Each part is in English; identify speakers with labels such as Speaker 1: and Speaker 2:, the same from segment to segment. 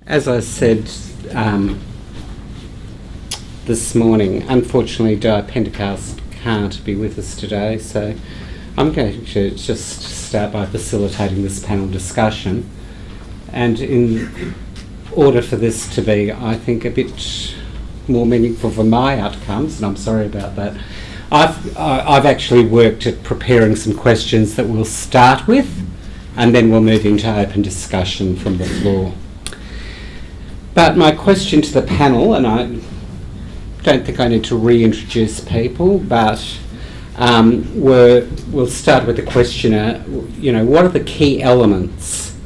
Speaker 1: As I said this morning, unfortunately Di Pendergast can't be with us today, so I'm going to just start by facilitating this panel discussion. And in order for this to be, I think, a bit more meaningful for my outcomes, and I'm sorry about that, I've actually worked at preparing some questions that we'll start with, and then we'll move into open discussion from the floor. But my question to the panel, and I don't think I need to reintroduce people, but we'll start with the questioner. What are the key elements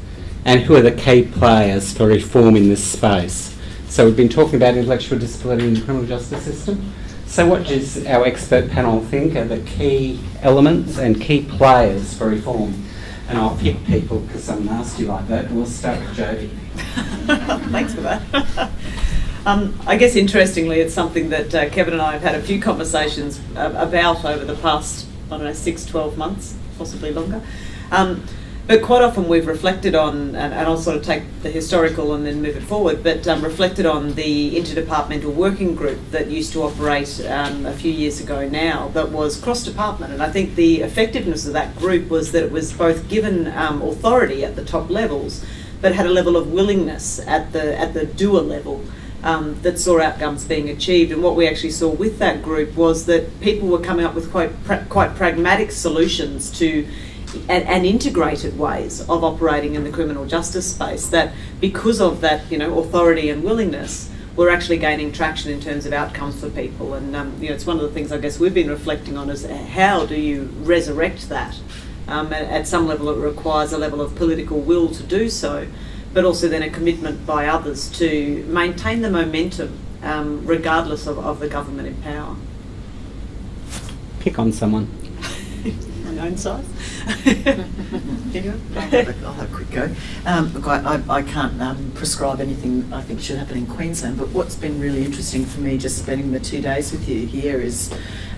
Speaker 1: and who are the key players for reform in this space? So we've been talking about intellectual disability in the criminal justice system. So what does our expert panel think are the key elements and key players for reform? And I'll pick people because I'm nasty like that, and we'll start with Jodie.
Speaker 2: Thanks for that. I guess interestingly, it's something that Kevin and I have had a few conversations about over the past, 6, 12 months, possibly longer. But quite often we've reflected on, and I'll sort of take the historical and then move it forward, but reflected on the interdepartmental working group that used to operate a few years ago now that was cross-department. And I think the effectiveness of that group was that it was both given authority at the top levels, but had a level of willingness at the doer level that saw outcomes being achieved. And what we actually saw with that group was that people were coming up with quite pragmatic solutions to and integrated ways of operating in the criminal justice space, that because of that authority and willingness, we're actually gaining traction in terms of outcomes for people. And it's one of the things I guess we've been reflecting on is how do you resurrect that? At some level it requires a level of political will to do so, but also then a commitment by others to maintain the momentum regardless of the government in power.
Speaker 1: Pick on someone.
Speaker 2: My own size. Anyone?
Speaker 3: I'll have a quick go. Look, I can't prescribe anything I think should happen in Queensland, but what's been really interesting for me just spending the 2 days with you here is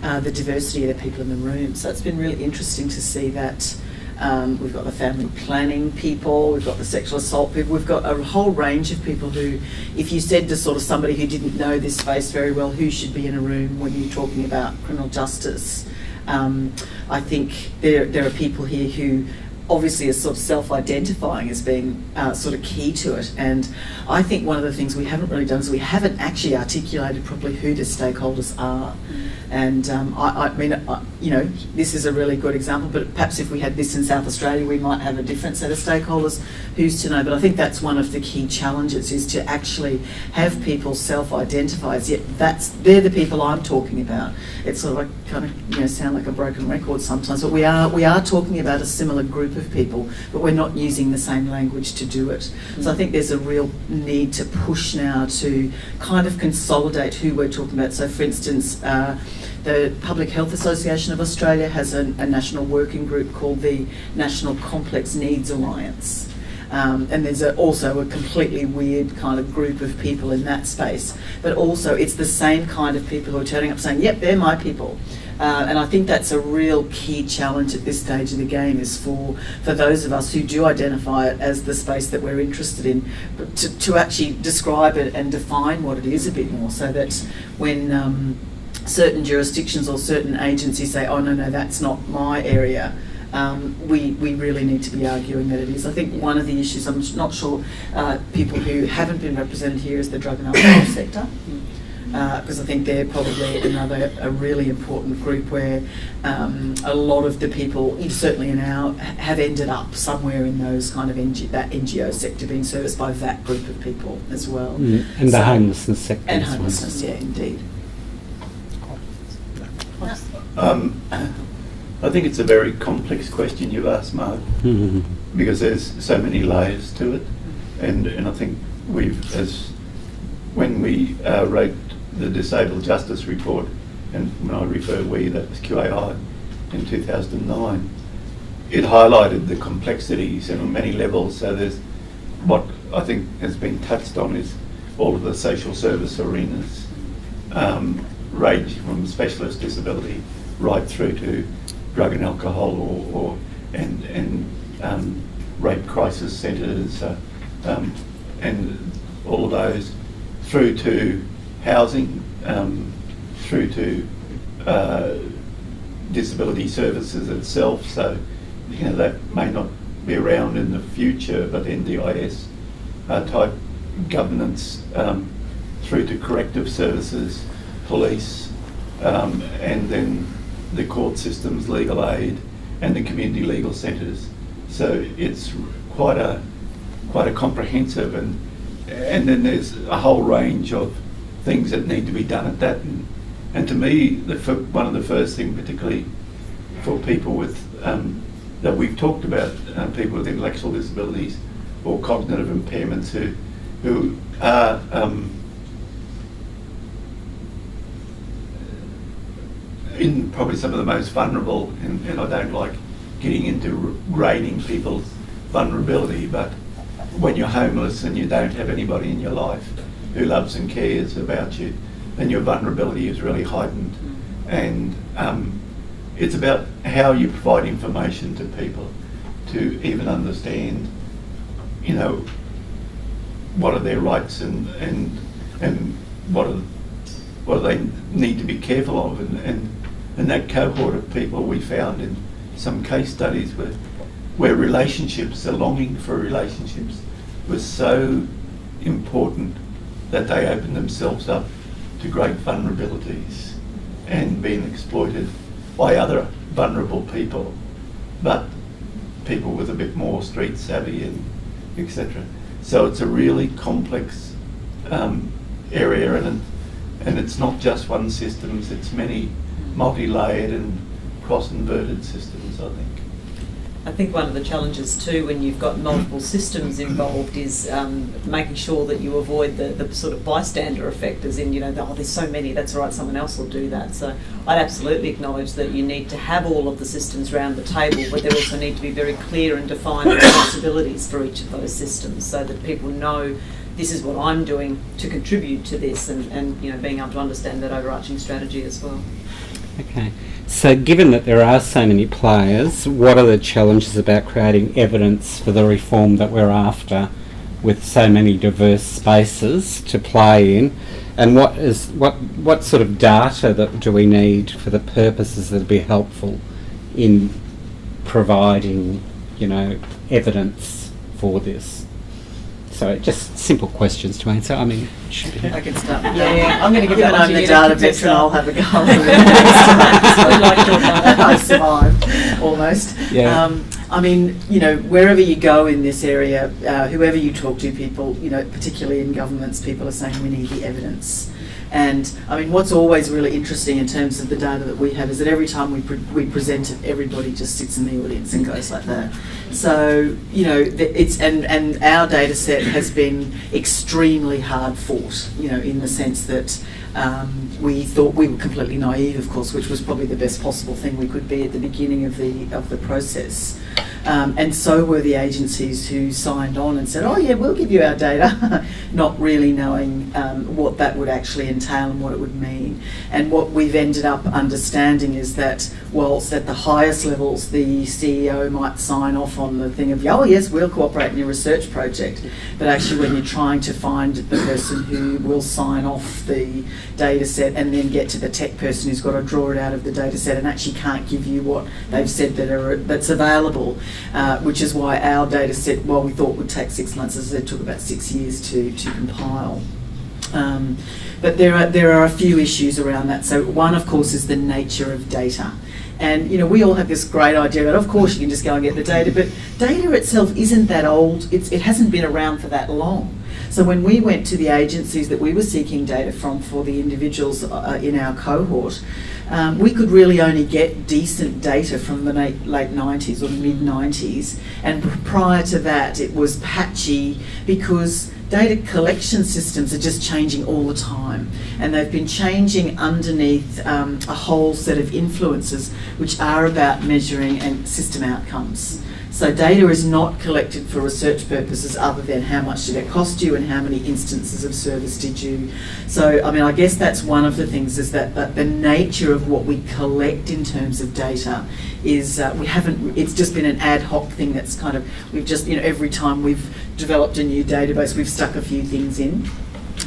Speaker 3: the diversity of the people in the room. So it's been really interesting to see that we've got the family planning people, we've got the sexual assault people, we've got a whole range of people who, if you said to sort of somebody who didn't know this space very well, who should be in a room when you're talking about criminal justice, I think there are people here who obviously are sort of self-identifying as being sort of key to it. And I think one of the things we haven't really done is we haven't actually articulated properly who the stakeholders are. And I mean, this is a really good example, but perhaps if we had this in South Australia, we might have a different set of stakeholders. Who's to know? But I think that's one of the key challenges, is to actually have people self-identify as, yet they're the people I'm talking about. It's sort of like kind of sound like a broken record sometimes, but we are talking about a similar group of people, but we're not using the same language to do it. So I think there's a real need to push now to kind of consolidate who we're talking about. So for instance, the Public Health Association of Australia has a national working group called the National Complex Needs Alliance. And there's also a completely weird kind of group of people in that space. But also it's the same kind of people who are turning up saying, yep, they're my people. And I think that's a real key challenge at this stage of the game, is for those of us who do identify it as the space that we're interested in, but to actually describe it and define what it is a bit more, so that when certain jurisdictions or certain agencies say, oh no, that's not my area, we really need to be arguing that it is. I think one of the issues, I'm not sure people who haven't been represented here, is the drug and alcohol sector. Because I think they're probably a really important group where a lot of the people, certainly have ended up somewhere in those kind of that NGO sector, being serviced by that group of people as well.
Speaker 1: And the homelessness sector.
Speaker 3: And homelessness, yeah, indeed.
Speaker 4: I think it's a very complex question you've asked, Mark, because there's so many layers to it, and I think when we wrote the Disabled Justice Report, and when I refer we, that was QAI in 2009, it highlighted the complexities on many levels. So there's what I think has been touched on is all of the social service arenas, range from specialist disability right through to drug and alcohol and rape crisis centres, and all of those, through to housing, through to disability services itself. So, you know, that may not be around in the future, but NDIS type governance, through to corrective services, police, and then the court systems, legal aid, and the community legal centres. So it's quite a comprehensive, and then there's a whole range of things that need to be done at that. And to me, one of the first things, particularly for people with that we've talked about, people with intellectual disabilities or cognitive impairments who are in probably some of the most vulnerable, and I don't like getting into grading people's vulnerability, but when you're homeless and you don't have anybody in your life who loves and cares about you, then your vulnerability is really heightened. And it's about how you provide information to people to even understand, you know, what are their rights and what do they need to be careful of, and that cohort of people we found in some case studies where relationships, the longing for relationships, was so important that they opened themselves up to great vulnerabilities and being exploited by other vulnerable people, but people with a bit more street savvy and etc. So it's a really complex area, and it's not just one system, it's many multi-layered and cross-inverted systems, I think.
Speaker 2: I think one of the challenges too when you've got multiple systems involved is making sure that you avoid the sort of bystander effect, as in, you know, oh, there's so many, that's all right, someone else will do that. So I'd absolutely acknowledge that you need to have all of the systems around the table, but there also need to be very clear and defined responsibilities for each of those systems so that people know this is what I'm doing to contribute to this, and you know, being able to understand that overarching strategy as well.
Speaker 1: Okay, so given that there are so many players, what are the challenges about creating evidence for the reform that we're after with so many diverse spaces to play in, and what sort of data that do we need for the purposes that would be helpful in providing, you know, evidence for this? So just simple questions to answer. I mean, it should be.
Speaker 3: I can start with
Speaker 2: Yeah, I'm going to give
Speaker 3: Given
Speaker 2: that one
Speaker 3: I'm
Speaker 2: to
Speaker 3: the
Speaker 2: you,
Speaker 3: data
Speaker 2: Contessa.
Speaker 3: veteran, I'll have a go.
Speaker 2: We like your data.
Speaker 3: I survived, almost.
Speaker 1: Yeah.
Speaker 3: I mean, you know, wherever you go in this area, whoever you talk to, people, you know, particularly in governments, people are saying we need the evidence. And I mean, what's always really interesting in terms of the data that we have is that every time we present it, everybody just sits in the audience and goes like that. So, you know, and our data set has been extremely hard fought, you know, in the sense that we thought we were completely naive, of course, which was probably the best possible thing we could be at the beginning of the process. And so were the agencies who signed on and said, oh yeah, we'll give you our data, not really knowing what that would actually entail and what it would mean. And what we've ended up understanding is that whilst at the highest levels the CEO might sign off on the thing of, oh yes, we'll cooperate in your research project, but actually when you're trying to find the person who will sign off the data set and then get to the tech person who's got to draw it out of the data set and actually can't give you what they've said that's available, which is why our data set, while we thought would take 6 months, as I said, took about 6 years to compile. But there are a few issues around that. So one, of course, is the nature of data. And, you know, we all have this great idea that, of course, you can just go and get the data, but data itself isn't that old. It hasn't been around for that long. So when we went to the agencies that we were seeking data from for the individuals in our cohort, we could really only get decent data from the late 90s or the mid 90s. And prior to that, it was patchy because data collection systems are just changing all the time, and they've been changing underneath a whole set of influences which are about measuring and system outcomes. So data is not collected for research purposes other than how much did it cost you and how many instances of service did you. So, I mean, I guess that's one of the things, is that the nature of what we collect in terms of data is it's just been an ad hoc thing that's kind of, we've just, you know, every time we've developed a new database, we've stuck a few things in.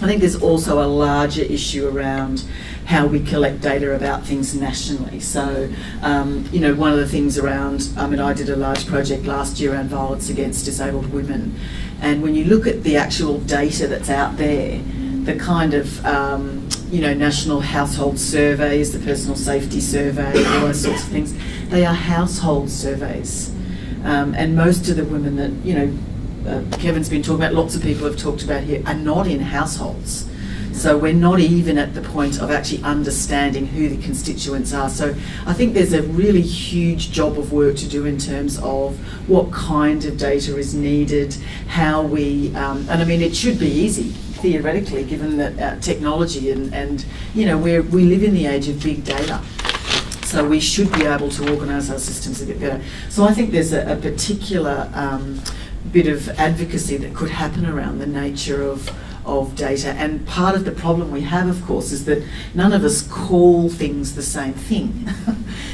Speaker 3: I think there's also a larger issue around how we collect data about things nationally. So, one of the things around, I did a large project last year around violence against disabled women. And when you look at the actual data that's out there, the kind of, national household surveys, the personal safety survey, all those sorts of things, they are household surveys. And most of the women that, Kevin's been talking about, lots of people have talked about here, are not in households. So we're not even at the point of actually understanding who the constituents are. So I think there's a really huge job of work to do in terms of what kind of data is needed, how we, it should be easy, theoretically, given that technology and we live in the age of big data. So we should be able to organise our systems a bit better. So I think there's a particular bit of advocacy that could happen around the nature of data, and part of the problem we have, of course, is that none of us call things the same thing.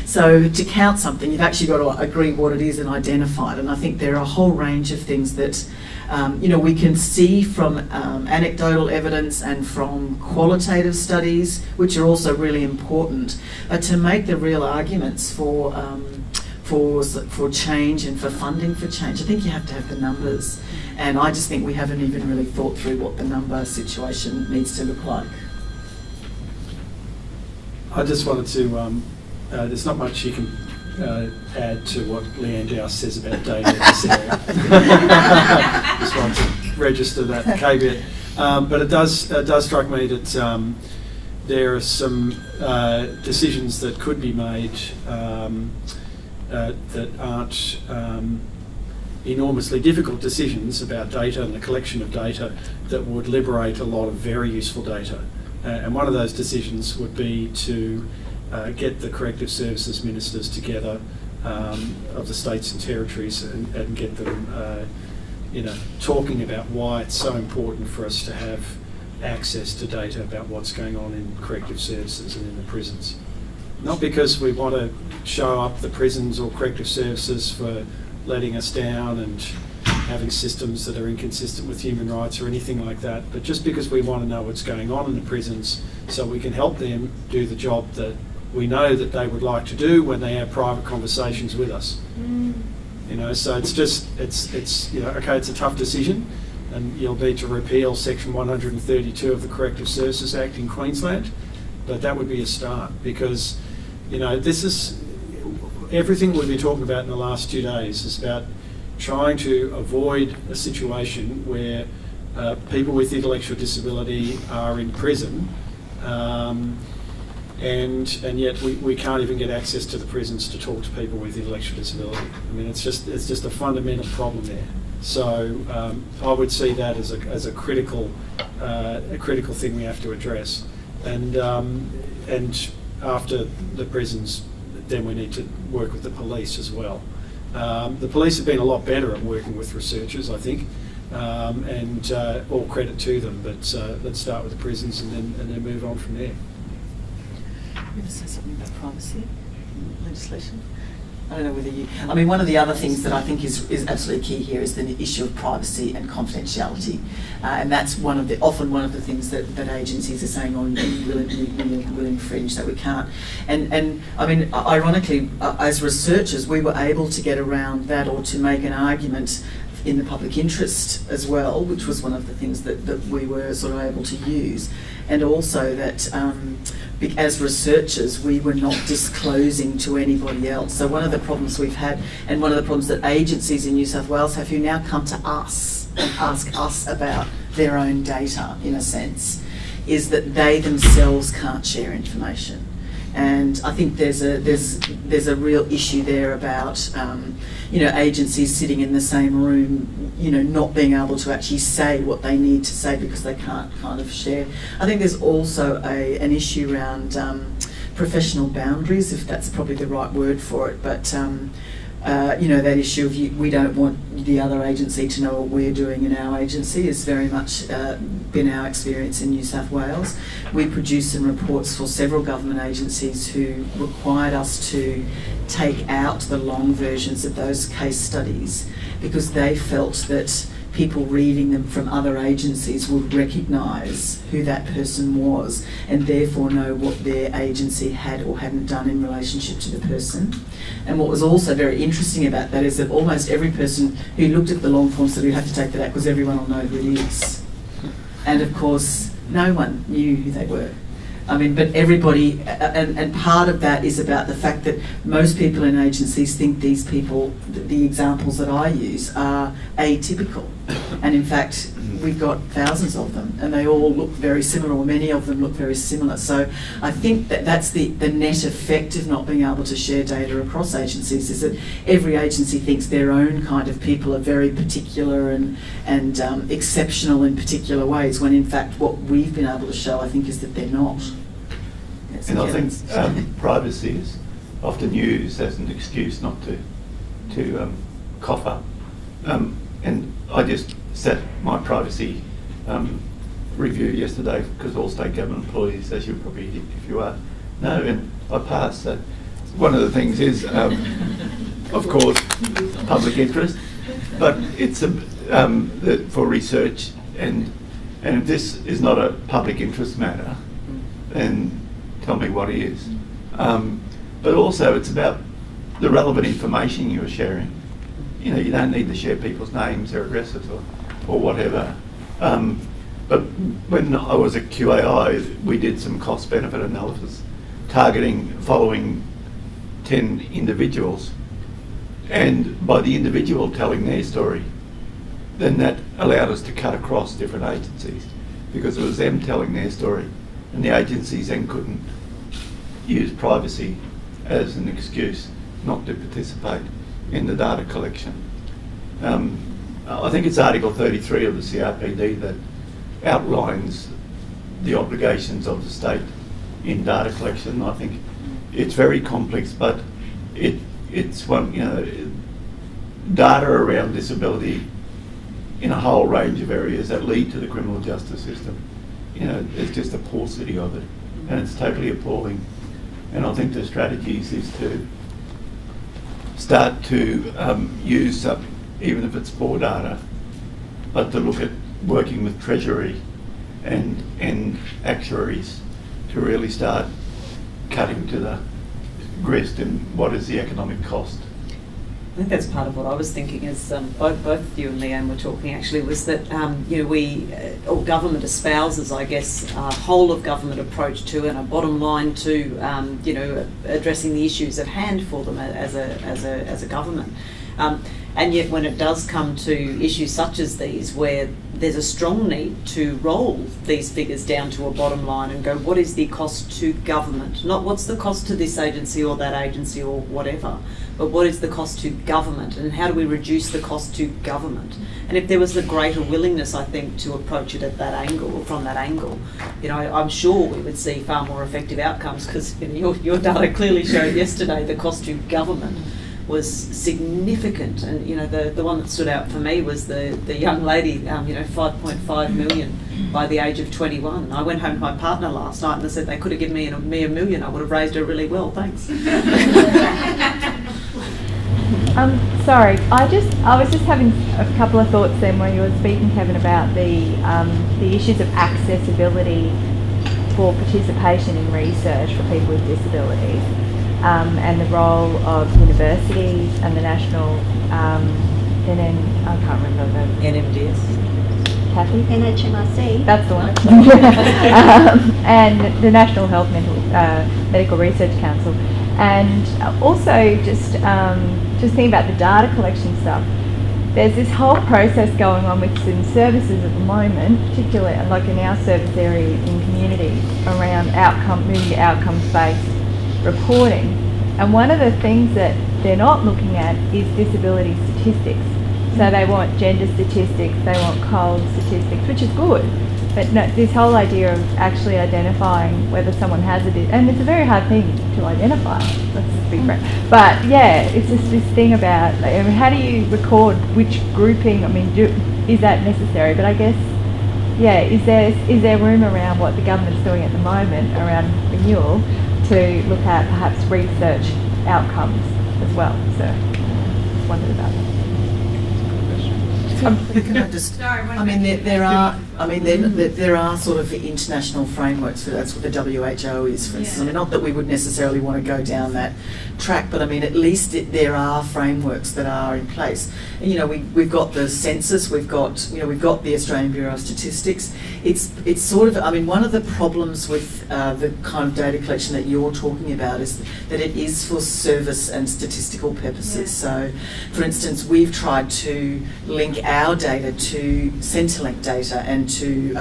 Speaker 3: So to count something, you've actually got to agree what it is and identify it, and I think there are a whole range of things that we can see from anecdotal evidence and from qualitative studies, which are also really important, but to make the real arguments for change and for funding for change, I think you have to have the numbers. And I just think we haven't even really thought through what the number situation needs to look like.
Speaker 5: I just wanted to, there's not much you can add to what Leanne Dowse says about data in this area. Just wanted to register that caveat. But it does strike me that there are some decisions that could be made that aren't enormously difficult decisions about data and the collection of data that would liberate a lot of very useful data. And one of those decisions would be to get the corrective services ministers together of the states and territories and get them talking about why it's so important for us to have access to data about what's going on in corrective services and in the prisons. Not because we want to show up the prisons or corrective services for letting us down and having systems that are inconsistent with human rights or anything like that, but just because we want to know what's going on in the prisons so we can help them do the job that we know that they would like to do when they have private conversations with us. So it's a tough decision, and you'll need to repeal section 132 of the Corrective Services Act in Queensland, but that would be a start, because this is everything we've been talking about in the last 2 days is about trying to avoid a situation where people with intellectual disability are in prison, and yet we can't even get access to the prisons to talk to people with intellectual disability. It's just a fundamental problem there. So I would see that as a critical thing we have to address, and after the prisons, then we need to work with the police as well. The police have been a lot better at working with researchers, I think, and all credit to them, but let's start with the prisons and then move on from there.
Speaker 3: You want to say something about privacy legislation? I don't know whether you... one of the other things that I think is absolutely key here is the issue of privacy and confidentiality. And that's often one of the things that agencies are saying, will infringe, that we can't. And ironically, as researchers, we were able to get around that, or to make an argument in the public interest as well, which was one of the things that we were sort of able to use. And also that as researchers, we were not disclosing to anybody else. So one of the problems we've had, and one of the problems that agencies in New South Wales have, who now come to us and ask us about their own data, in a sense, is that they themselves can't share information. And I think there's a real issue there about agencies sitting in the same room, not being able to actually say what they need to say because they can't kind of share. I think there's also an issue around professional boundaries, if that's probably the right word for it, but that issue of we don't want the other agency to know what we're doing in our agency is very much been our experience in New South Wales. We produced some reports for several government agencies who required us to take out the long versions of those case studies because they felt that people reading them from other agencies would recognise who that person was and therefore know what their agency had or hadn't done in relationship to the person. And what was also very interesting about that is that almost every person who looked at the long form said, "You have to take that out because everyone will know who it is." And of course, no one knew who they were. I mean, but everybody, and part of that is about the fact that most people in agencies think these people, the examples that I use, are atypical. And in fact, we've got thousands of them, and they all look very similar, or many of them look very similar. So I think that that's the net effect of not being able to share data across agencies, is that every agency thinks their own kind of people are very particular and exceptional in particular ways, when in fact what we've been able to show, I think, is that they're not. Yes,
Speaker 4: and I think privacy is often used as an excuse not to cough up. And I just set my privacy review yesterday, because all state government employees, as you probably, if you are, know, and I passed. So one of the things is, of course, public interest, but it's for research, and if this is not a public interest matter, then tell me what is. But also it's about the relevant information you're sharing. You know, you don't need to share people's names, their addresses, or whatever. But when I was at QAI, we did some cost-benefit analysis, following 10 individuals, and by the individual telling their story, then that allowed us to cut across different agencies, because it was them telling their story, and the agencies then couldn't use privacy as an excuse not to participate in the data collection. I think it's Article 33 of the CRPD that outlines the obligations of the state in data collection. I think it's very complex, but it's one, you know, data around disability in a whole range of areas that lead to the criminal justice system. You know, there's just a paucity of it, and it's totally appalling. And I think the strategies is to start to use, even if it's poor data, but to look at working with Treasury and actuaries to really start cutting to the grist in what is the economic cost.
Speaker 2: I think that's part of what I was thinking, as both you and Leanne were talking actually, was that or government espouses, I guess, a whole of government approach to, and a bottom line to addressing the issues at hand for them as a government. And yet when it does come to issues such as these, where there's a strong need to roll these figures down to a bottom line and go, what is the cost to government? Not what's the cost to this agency or that agency or whatever, but what is the cost to government, and how do we reduce the cost to government? And if there was a greater willingness, I think, to approach it at that angle, or from that angle, I'm sure we would see far more effective outcomes, because your data clearly showed yesterday the cost to government was significant. And the one that stood out for me was the young lady, 5.5 million by the age of 21. I went home to my partner last night and I said, they could have given me a million, I would have raised her really well, thanks.
Speaker 6: Sorry, I was just having a couple of thoughts then when you were speaking, Kevin, about the issues of accessibility for participation in research for people with disabilities. And the role of universities and the national, I can't remember the
Speaker 2: NMDS.
Speaker 6: Kathy?
Speaker 7: NHMRC.
Speaker 6: That's the one. And the National Health Medical Research Council. And also just thinking about the data collection stuff. There's this whole process going on with some services at the moment, particularly like in our service area in communities, around moving to outcomes-based reporting. And one of the things that they're not looking at is disability statistics. So they want gender statistics, they want cold statistics, which is good. But no, this whole idea of actually identifying whether someone has and it's a very hard thing to identify, let's just be frank. But yeah, it's just this thing about, how do you record which grouping, is that necessary? But I guess, yeah, is there room around what the government's doing at the moment around renewal to look at perhaps research outcomes as well? So just wondered about that.
Speaker 3: Can I just? I mean, there are sort of international frameworks for that's what the WHO is, for instance. I mean, not that we would necessarily want to go down that track, but I mean, at least there are frameworks that are in place. And, you know, we've got the census, we've got the Australian Bureau of Statistics. It's sort of, I mean, one of the problems with the kind of data collection that you're talking about is that it is for service and statistical purposes. So, for instance, we've tried to link our data to Centrelink data and to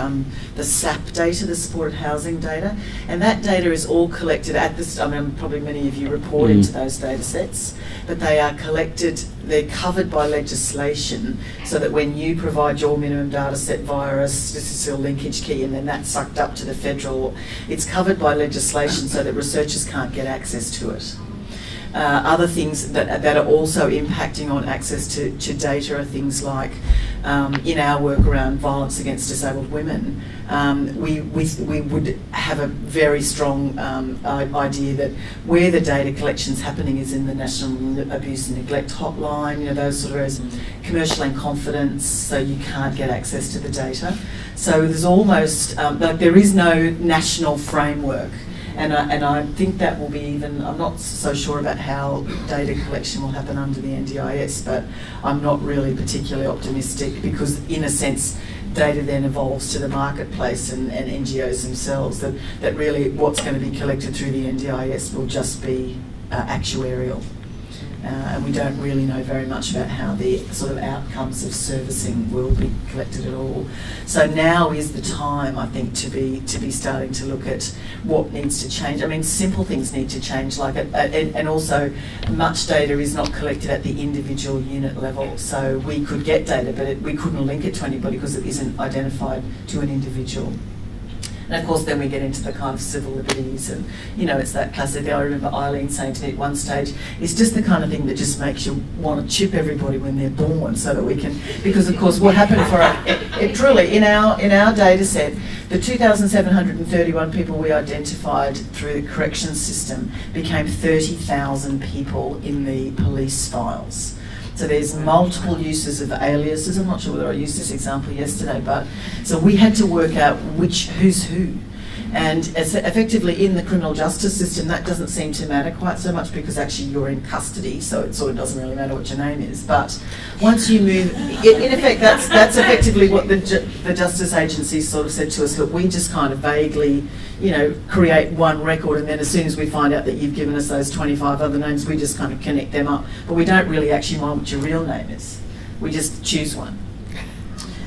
Speaker 3: the SAP data, the supported housing data, and that data is all collected at the. I mean, probably many of you report into those data sets, but they are collected. They're covered by legislation, so that when you provide your minimum data set via a statistical linkage key, and then that's sucked up to the federal, it's covered by legislation, so that researchers can't get access to it. Other things that are also impacting on access to data are things like, in our work around violence against disabled women, we would have a very strong idea that where the data collection's happening is in the National Abuse and Neglect Hotline, you know, those sort of areas, commercial and confidence, so you can't get access to the data. So there's almost, like there is no national framework. And I think that will be even, I'm not so sure about how data collection will happen under the NDIS, but I'm not really particularly optimistic because, in a sense, data then evolves to the marketplace and NGOs themselves, that really what's going to be collected through the NDIS will just be actuarial. And we don't really know very much about how the sort of outcomes of servicing will be collected at all. So now is the time, I think, to be starting to look at what needs to change. I mean, simple things need to change, like and also much data is not collected at the individual unit level. So we could get data, but we couldn't link it to anybody because it isn't identified to an individual. And of course, then we get into the kind of civil liberties, and you know, it's that classic thing. I remember Eileen saying to me at one stage, it's just the kind of thing that just makes you want to chip everybody when they're born, so that we can. Because of course, what happened for it truly in our data set, the 2,731 people we identified through the corrections system became 30,000 people in the police files. So there's multiple uses of aliases. I'm not sure whether I used this example yesterday, but so we had to work out who's who. And effectively in the criminal justice system, that doesn't seem to matter quite so much because actually you're in custody, so it sort of doesn't really matter what your name is. But once you move, in effect, that's effectively what the justice agency sort of said to us. Look, we just kind of vaguely, you know, create one record, and then as soon as we find out that you've given us those 25 other names, we just kind of connect them up. But we don't really actually mind what your real name is. We just choose one.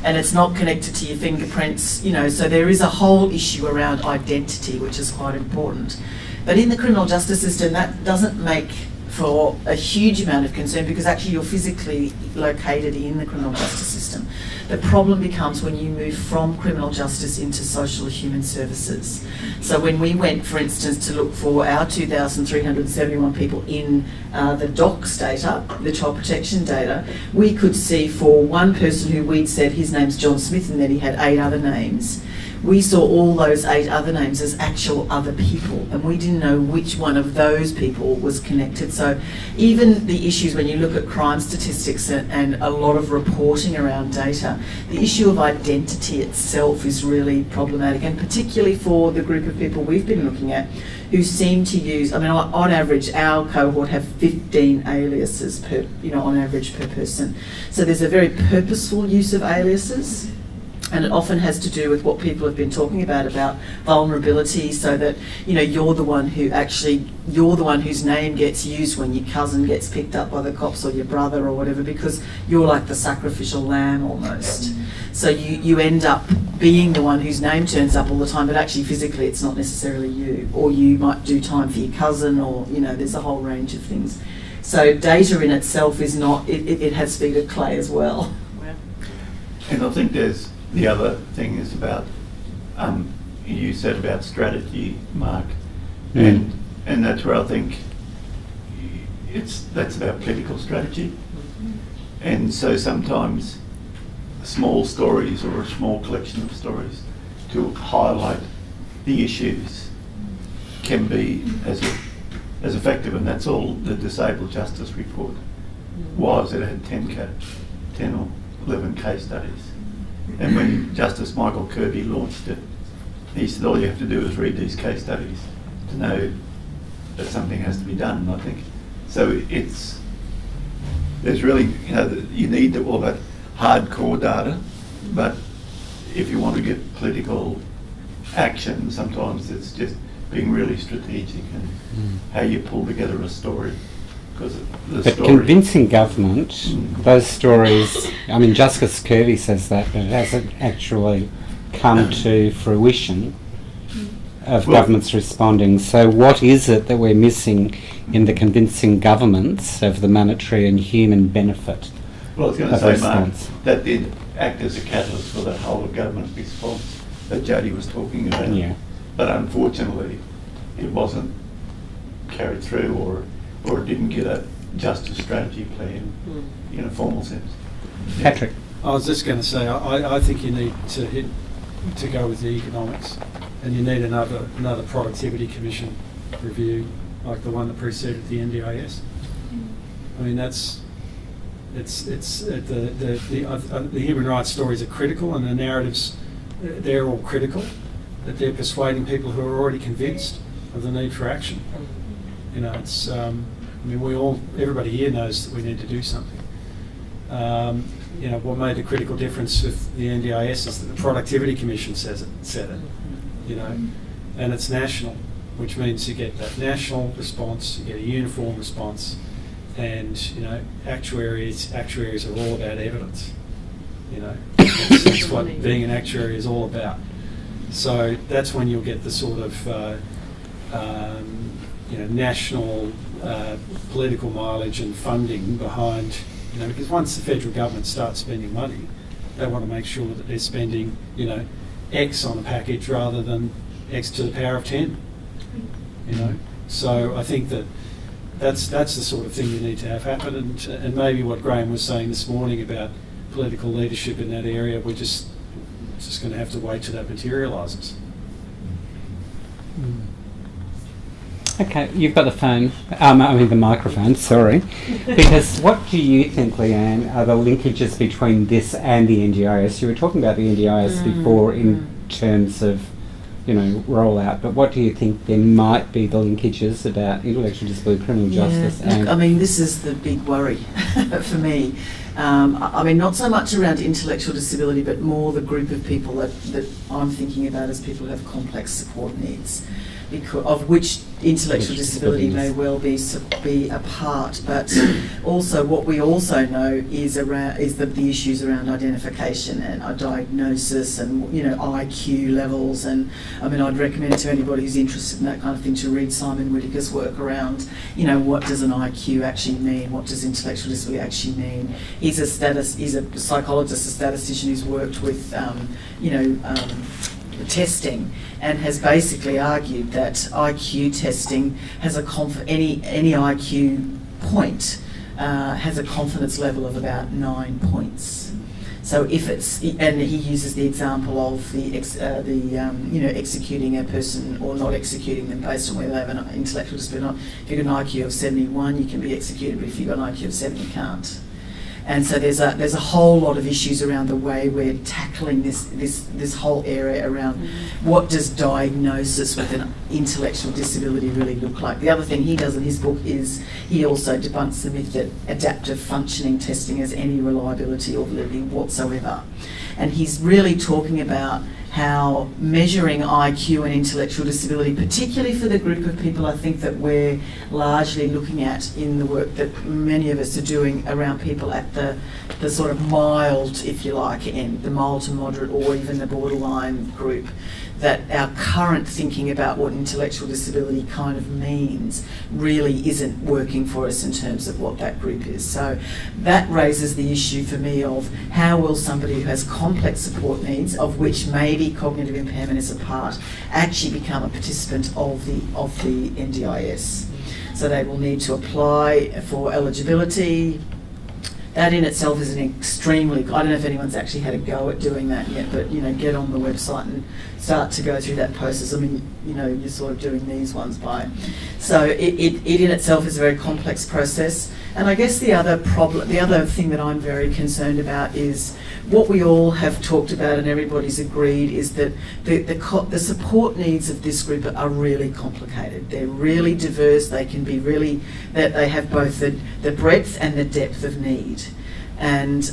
Speaker 3: And it's not connected to your fingerprints, you know, so there is a whole issue around identity, which is quite important. But in the criminal justice system, that doesn't make for a huge amount of concern because actually you're physically located in the criminal justice system. The problem becomes when you move from criminal justice into social human services. So when we went, for instance, to look for our 2,371 people in the DOCS data, the child protection data, we could see for one person who we'd said his name's John Smith and then he had 8 other names, we saw all those 8 other names as actual other people, and we didn't know which one of those people was connected. So even the issues when you look at crime statistics and a lot of reporting around data, the issue of identity itself is really problematic, and particularly for the group of people we've been looking at who seem to use, I mean, on average, our cohort have 15 aliases per, you know, on average per person. So there's a very purposeful use of aliases. And it often has to do with what people have been talking about vulnerability, so that, you know, you're the one whose name gets used when your cousin gets picked up by the cops or your brother or whatever, because you're like the sacrificial lamb almost. So you end up being the one whose name turns up all the time, but actually physically it's not necessarily you. Or you might do time for your cousin, or, you know, there's a whole range of things. So data in itself is not, it has feet of clay as well.
Speaker 4: And I think the other thing is about, you said about strategy, Mark, and that's where I think that's about political strategy. And so sometimes small stories or a small collection of stories to highlight the issues can be as effective, and that's all the Disabled Justice Report was. It had 10 11 case studies. And when Justice Michael Kirby launched it, he said all you have to do is read these case studies to know that something has to be done, I think. So there's really, you need all that hardcore data, but if you want to get political action, sometimes it's just being really strategic and how you pull together a story.
Speaker 1: But convincing government, those stories, I mean, Justice Kirby says that, but it hasn't actually come to fruition of governments responding. So what is it that we're missing in the convincing governments of the monetary and human benefit?
Speaker 4: Well, I was going to say, Mark, that did act as a catalyst for that whole government response that Jodie was talking about.
Speaker 1: Yeah.
Speaker 4: But unfortunately, it wasn't carried through, or it didn't get a justice strategy plan in a formal sense.
Speaker 1: Patrick?
Speaker 5: I was just going to say, I think you need to go with the economics, and you need another productivity commission review, like the one that preceded the NDIS. I mean, the human rights stories are critical, and the narratives, they're all critical, that they're persuading people who are already convinced of the need for action. It's, everybody here knows that we need to do something. What made the critical difference with the NDIS is that the Productivity Commission said it, and it's national, which means you get that national response, you get a uniform response, and, actuaries are all about evidence, That's what being an actuary is all about. So that's when you'll get the sort of, national political mileage and funding behind, because once the federal government starts spending money, they want to make sure that they're spending, X on a package rather than X to the power of 10, So I think that's the sort of thing you need to have happen, and maybe what Graham was saying this morning about political leadership in that area, we're just going to have to wait till that materialises.
Speaker 1: Okay, you've got the phone, the microphone, sorry. Because what do you think, Leanne, are the linkages between this and the NDIS? You were talking about the NDIS before in terms of, rollout, but what do you think there might be the linkages about intellectual disability, criminal justice?
Speaker 3: Look, this is the big worry for me. Not so much around intellectual disability, but more the group of people that I'm thinking about as people who have complex support needs, of which intellectual disability may well be a part, but also what we also know is that the issues around identification and diagnosis and IQ levels, and I'd recommend to anybody who's interested in that kind of thing to read Simon Whittaker's work around what does an IQ actually mean, what does intellectual disability actually mean. He's a psychologist, a statistician who's worked with testing, and has basically argued that IQ testing has any IQ point has a confidence level of about 9 points. So if and he uses the example of executing a person or not executing them based on whether they have an intellectual disability or not. If you've got an IQ of 71, you can be executed, but if you've got an IQ of 7, you can't. And so there's a whole lot of issues around the way we're tackling this whole area around what does diagnosis with an intellectual disability really look like. The other thing he does in his book is he also debunks the myth that adaptive functioning testing has any reliability or validity whatsoever. And he's really talking about how measuring IQ and intellectual disability, particularly for the group of people I think that we're largely looking at in the work that many of us are doing around people at the sort of mild, if you like, end, the mild to moderate or even the borderline group, that our current thinking about what intellectual disability kind of means really isn't working for us in terms of what that group is. So that raises the issue for me of how will somebody who has complex support needs, of which maybe cognitive impairment is a part, actually become a participant of the NDIS. So they will need to apply for eligibility. That in itself is an extremely, I don't know if anyone's actually had a go at doing that yet, but get on the website and start to go through that process. I mean, you know, you're sort of doing these ones by. So it in itself is a very complex process. And I guess the other thing that I'm very concerned about is what we all have talked about and everybody's agreed is that the support needs of this group are really complicated. They're really diverse. They can be really, that they have both the breadth and the depth of need. And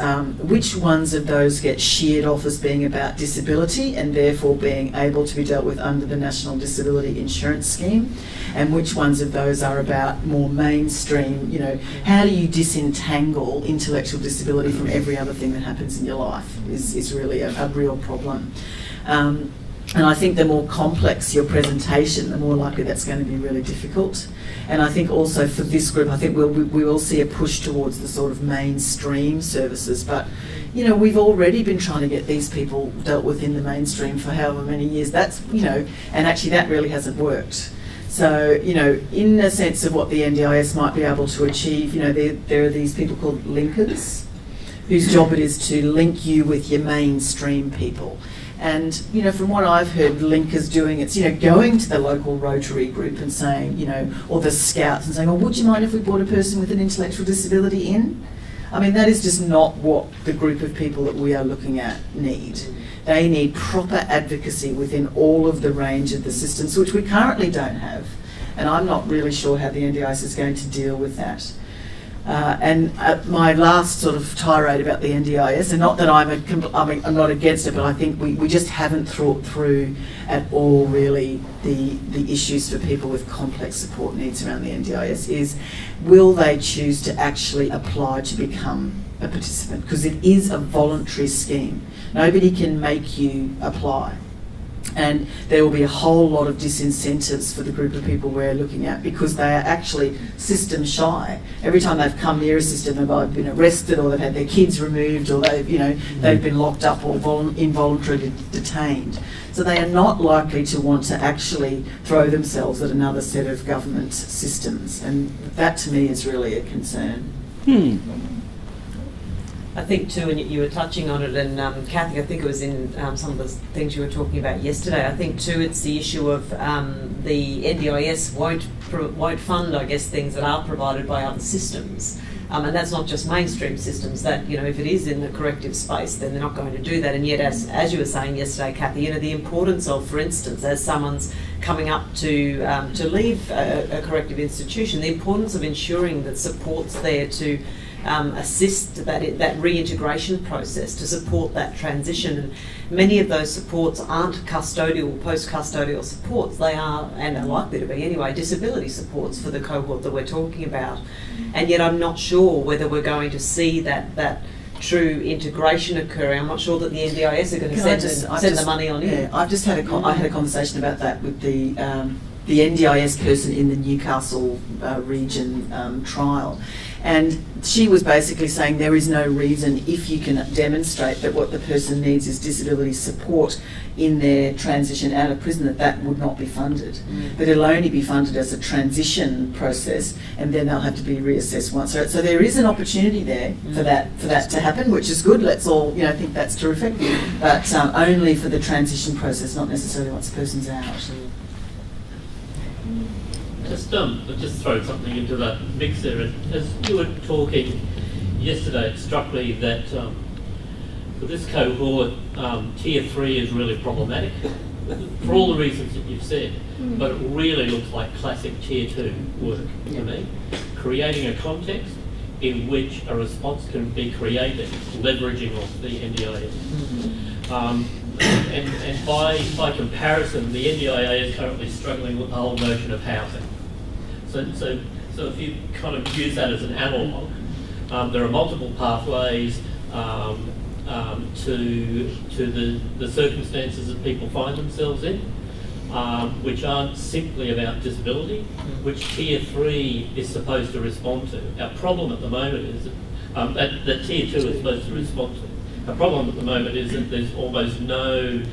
Speaker 3: which ones of those get sheared off as being about disability and therefore being able to be dealt with under the National Disability Insurance Scheme, and which ones of those are about more mainstream, you know, how do you disentangle intellectual disability from every other thing that happens in your life is really a real problem. And I think the more complex your presentation, the more likely that's going to be really difficult. And I think also for this group, I think we will see a push towards the sort of mainstream services. But, you know, we've already been trying to get these people dealt with in the mainstream for however many years. That's, you know, and actually that really hasn't worked. So, you know, in the sense of what the NDIS might be able to achieve, you know, there are these people called linkers, whose job it is to link you with your mainstream people. And, you know, from what I've heard linkers doing, it's, you know, going to the local Rotary group and saying, you know, or the Scouts and saying, oh, would you mind if we brought a person with an intellectual disability in? I mean, that is just not what the group of people that we are looking at need. They need proper advocacy within all of the range of the systems, which we currently don't have. And I'm not really sure how the NDIS is going to deal with that. And my last sort of tirade about the NDIS, and not that I'm not against it, but I think we just haven't thought through at all really the issues for people with complex support needs around the NDIS is, will they choose to actually apply to become a participant? Because it is a voluntary scheme. Nobody can make you apply. And there will be a whole lot of disincentives for the group of people we're looking at because they are actually system shy. Every time they've come near a system, they've either been arrested or they've had their kids removed or they've, you know, they've been locked up or involuntarily detained. So they are not likely to want to actually throw themselves at another set of government systems. And that to me is really a concern.
Speaker 2: I think too, and you were touching on it, and Kathy, I think it was in some of the things you were talking about yesterday. I think too, it's the issue of the NDIS won't fund, I guess, things that are provided by other systems, and that's not just mainstream systems. That, you know, if it is in the corrective space, then they're not going to do that. And yet, as you were saying yesterday, Kathy, you know, the importance of, for instance, as someone's coming up to leave a corrective institution, the importance of ensuring that support's there to assist that reintegration process, to support that transition. And many of those supports aren't custodial, post-custodial supports. They are, and are likely to be anyway, disability supports for the cohort that we're talking about. And yet I'm not sure whether we're going to see that true integration occurring. I'm not sure that the NDIS are going to send the money on in.
Speaker 3: Yeah, I had a conversation about that with the NDIS person in the Newcastle region trial. And she was basically saying there is no reason, if you can demonstrate that what the person needs is disability support in their transition out of prison, that would not be funded. But it'll only be funded as a transition process, and then they'll have to be reassessed once. So there is an opportunity there for that to happen, which is good. Let's all, you know, think that's terrific. But only for the transition process, not necessarily once the person's out.
Speaker 7: Just throw something into that mix there. As you were talking yesterday, it struck me that for this cohort, Tier 3 is really problematic for all the reasons that you've said, but it really looks like classic Tier 2 work to me. Creating a context in which a response can be created, leveraging off the NDIS. And by comparison, the NDIA is currently struggling with the whole notion of housing. So if you kind of use that as an analogue, there are multiple pathways to the circumstances that people find themselves in, which aren't simply about disability, which Tier 3 is supposed to respond to. Our problem at the moment is that Tier 2 is supposed to respond to. Our problem at the moment is that there's almost no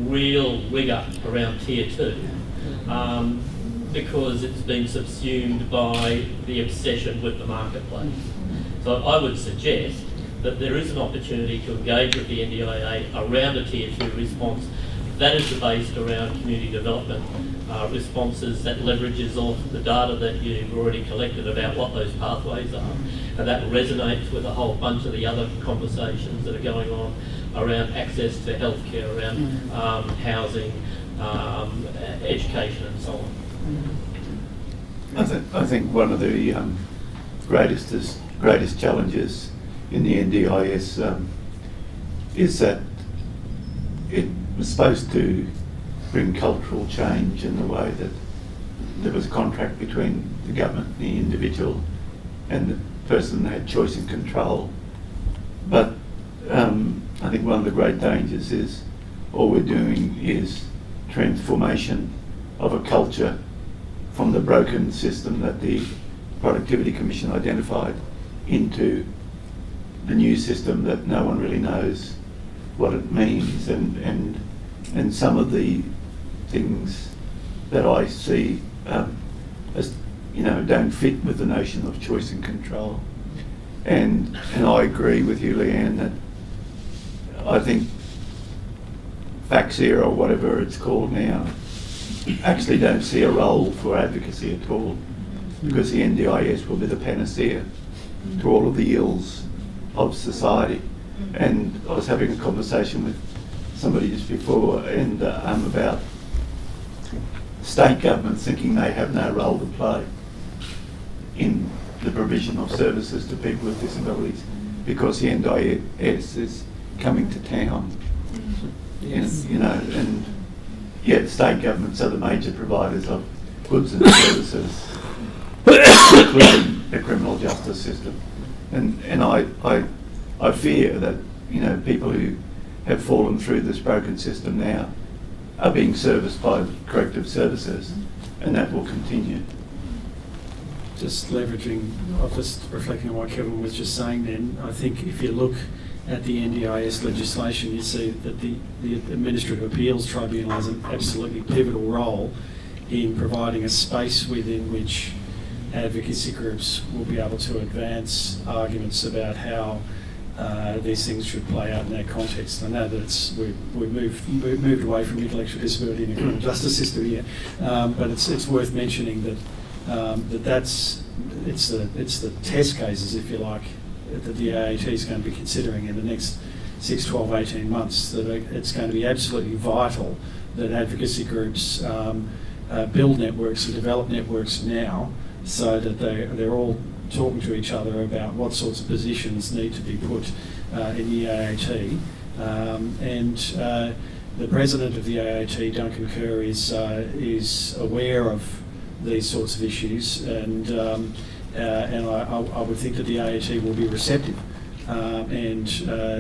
Speaker 7: real rigour around Tier 2. Because it's been subsumed by the obsession with the marketplace. So I would suggest that there is an opportunity to engage with the NDIA around a Tier 2 response that is based around community development responses that leverages off the data that you've already collected about what those pathways are. And that resonates with a whole bunch of the other conversations that are going on around access to healthcare, around housing, education and so on.
Speaker 4: I think one of the greatest challenges in the NDIS is that it was supposed to bring cultural change in the way that there was a contract between the government and the individual and the person that had choice and control. But I think one of the great dangers is all we're doing is transformation of a culture from the broken system that the Productivity Commission identified into the new system that no one really knows what it means, and some of the things that I see as don't fit with the notion of choice and control. And I agree with you, Leanne, that I think FAXIA or whatever it's called now actually don't see a role for advocacy at all, because the NDIS will be the panacea to all of the ills of society. And I was having a conversation with somebody just before and about state governments thinking they have no role to play in the provision of services to people with disabilities because the NDIS is coming to town.
Speaker 2: Yes.
Speaker 4: And yet state governments are the major providers of goods and services, including the criminal justice system. And I fear that people who have fallen through this broken system now are being serviced by corrective services, and that will continue.
Speaker 5: Just reflecting on what Kevin was just saying then, I think if you look at the NDIS legislation, you see that the Administrative Appeals Tribunal has an absolutely pivotal role in providing a space within which advocacy groups will be able to advance arguments about how these things should play out in their context. I know that we've moved away from intellectual disability in the criminal justice system here, but it's worth mentioning that it's the test cases, if you like, that the AAT is going to be considering in the next 6, 12, 18 months, that it's going to be absolutely vital that advocacy groups build networks and develop networks now so that they're all talking to each other about what sorts of positions need to be put in the AAT. And the president of the AAT, Duncan Kerr, is aware of these sorts of issues, and I would think that the AAT will be receptive. And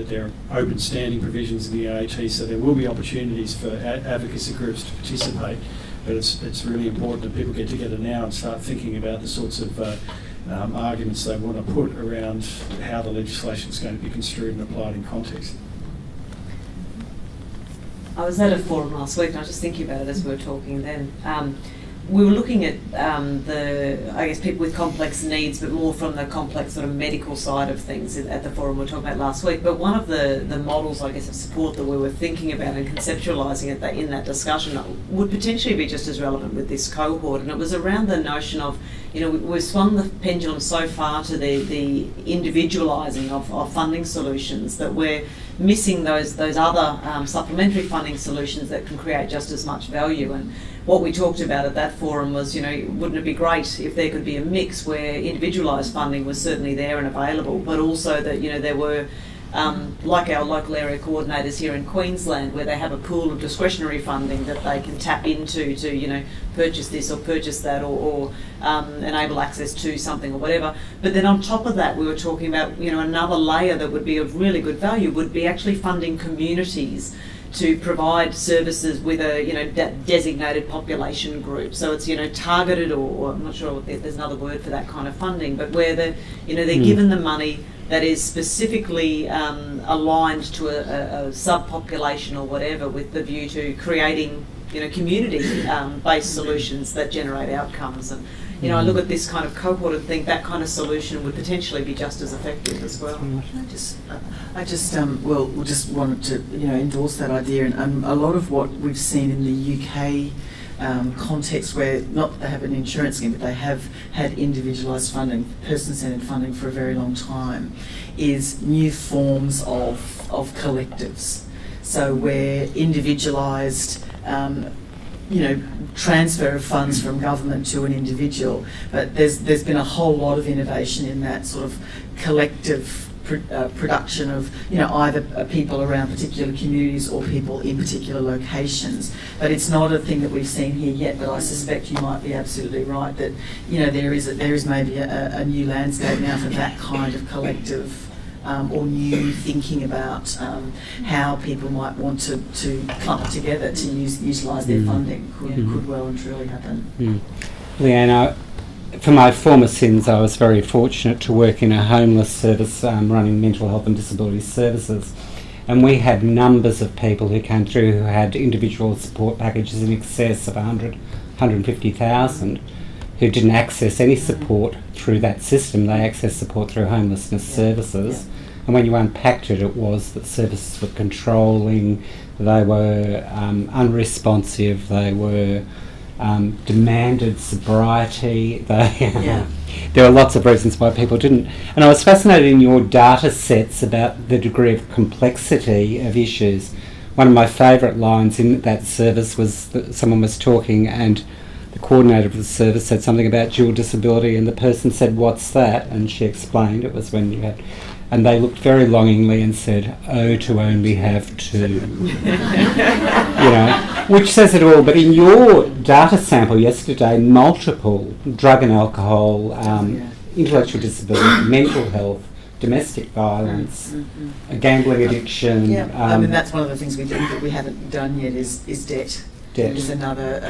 Speaker 5: there are open standing provisions in the AAT, so there will be opportunities for advocacy groups to participate. But it's really important that people get together now and start thinking about the sorts of arguments they want to put around how the legislation is going to be construed and applied in context.
Speaker 2: I was at a forum last week and I was just thinking about it as we were talking then. We were looking at people with complex needs, but more from the complex sort of medical side of things at the forum we were talking about last week. But one of the models, I guess, of support that we were thinking about and conceptualising in that discussion would potentially be just as relevant with this cohort. And it was around the notion of, we've swung the pendulum so far to the individualising of funding solutions that we're missing those other supplementary funding solutions that can create just as much value. And what we talked about at that forum was, wouldn't it be great if there could be a mix where individualised funding was certainly there and available, but also that, there were, like our local area coordinators here in Queensland, where they have a pool of discretionary funding that they can tap into to, purchase this or purchase that or enable access to something or whatever. But then on top of that, we were talking about, another layer that would be of really good value would be actually funding communities to provide services with a designated population group. So it's targeted, or I'm not sure if there's another word for that kind of funding, but where they're given the money that is specifically aligned to a subpopulation or whatever, with the view to creating community based solutions that generate outcomes. And You know, I look at this kind of cohort and think that kind of solution would potentially be just as effective as well.
Speaker 3: I just wanted to endorse that idea, and a lot of what we've seen in the UK context, where not that they have an insurance scheme, but they have had individualised funding, person-centred funding for a very long time, is new forms of collectives. So where individualised transfer of funds from government to an individual, but there's been a whole lot of innovation in that sort of collective production of either people around particular communities or people in particular locations. But it's not a thing that we've seen here yet, but I suspect you might be absolutely right that there is maybe a new landscape now for that kind of collective or new thinking about how people might want to clump together to utilise their funding could well and truly happen.
Speaker 1: Leanne, for my former sins, I was very fortunate to work in a homeless service running mental health and disability services, and we had numbers of people who came through who had individual support packages in excess of 150,000 who didn't access any support through that system. They accessed support through homelessness services. And when you unpacked it, it was that services were controlling, they were unresponsive, they were demanded sobriety. There were lots of reasons why people didn't. And I was fascinated in your data sets about the degree of complexity of issues. One of my favourite lines in that service was that someone was talking and the coordinator of the service said something about dual disability, and the person said, "What's that?" And she explained it was when you had... And they looked very longingly and said, "Oh, to only have two." Which says it all. But in your data sample yesterday, multiple drug and alcohol, intellectual disability, mental health, domestic violence, gambling addiction.
Speaker 3: That's one of the things we do that we haven't done yet is debt. Is another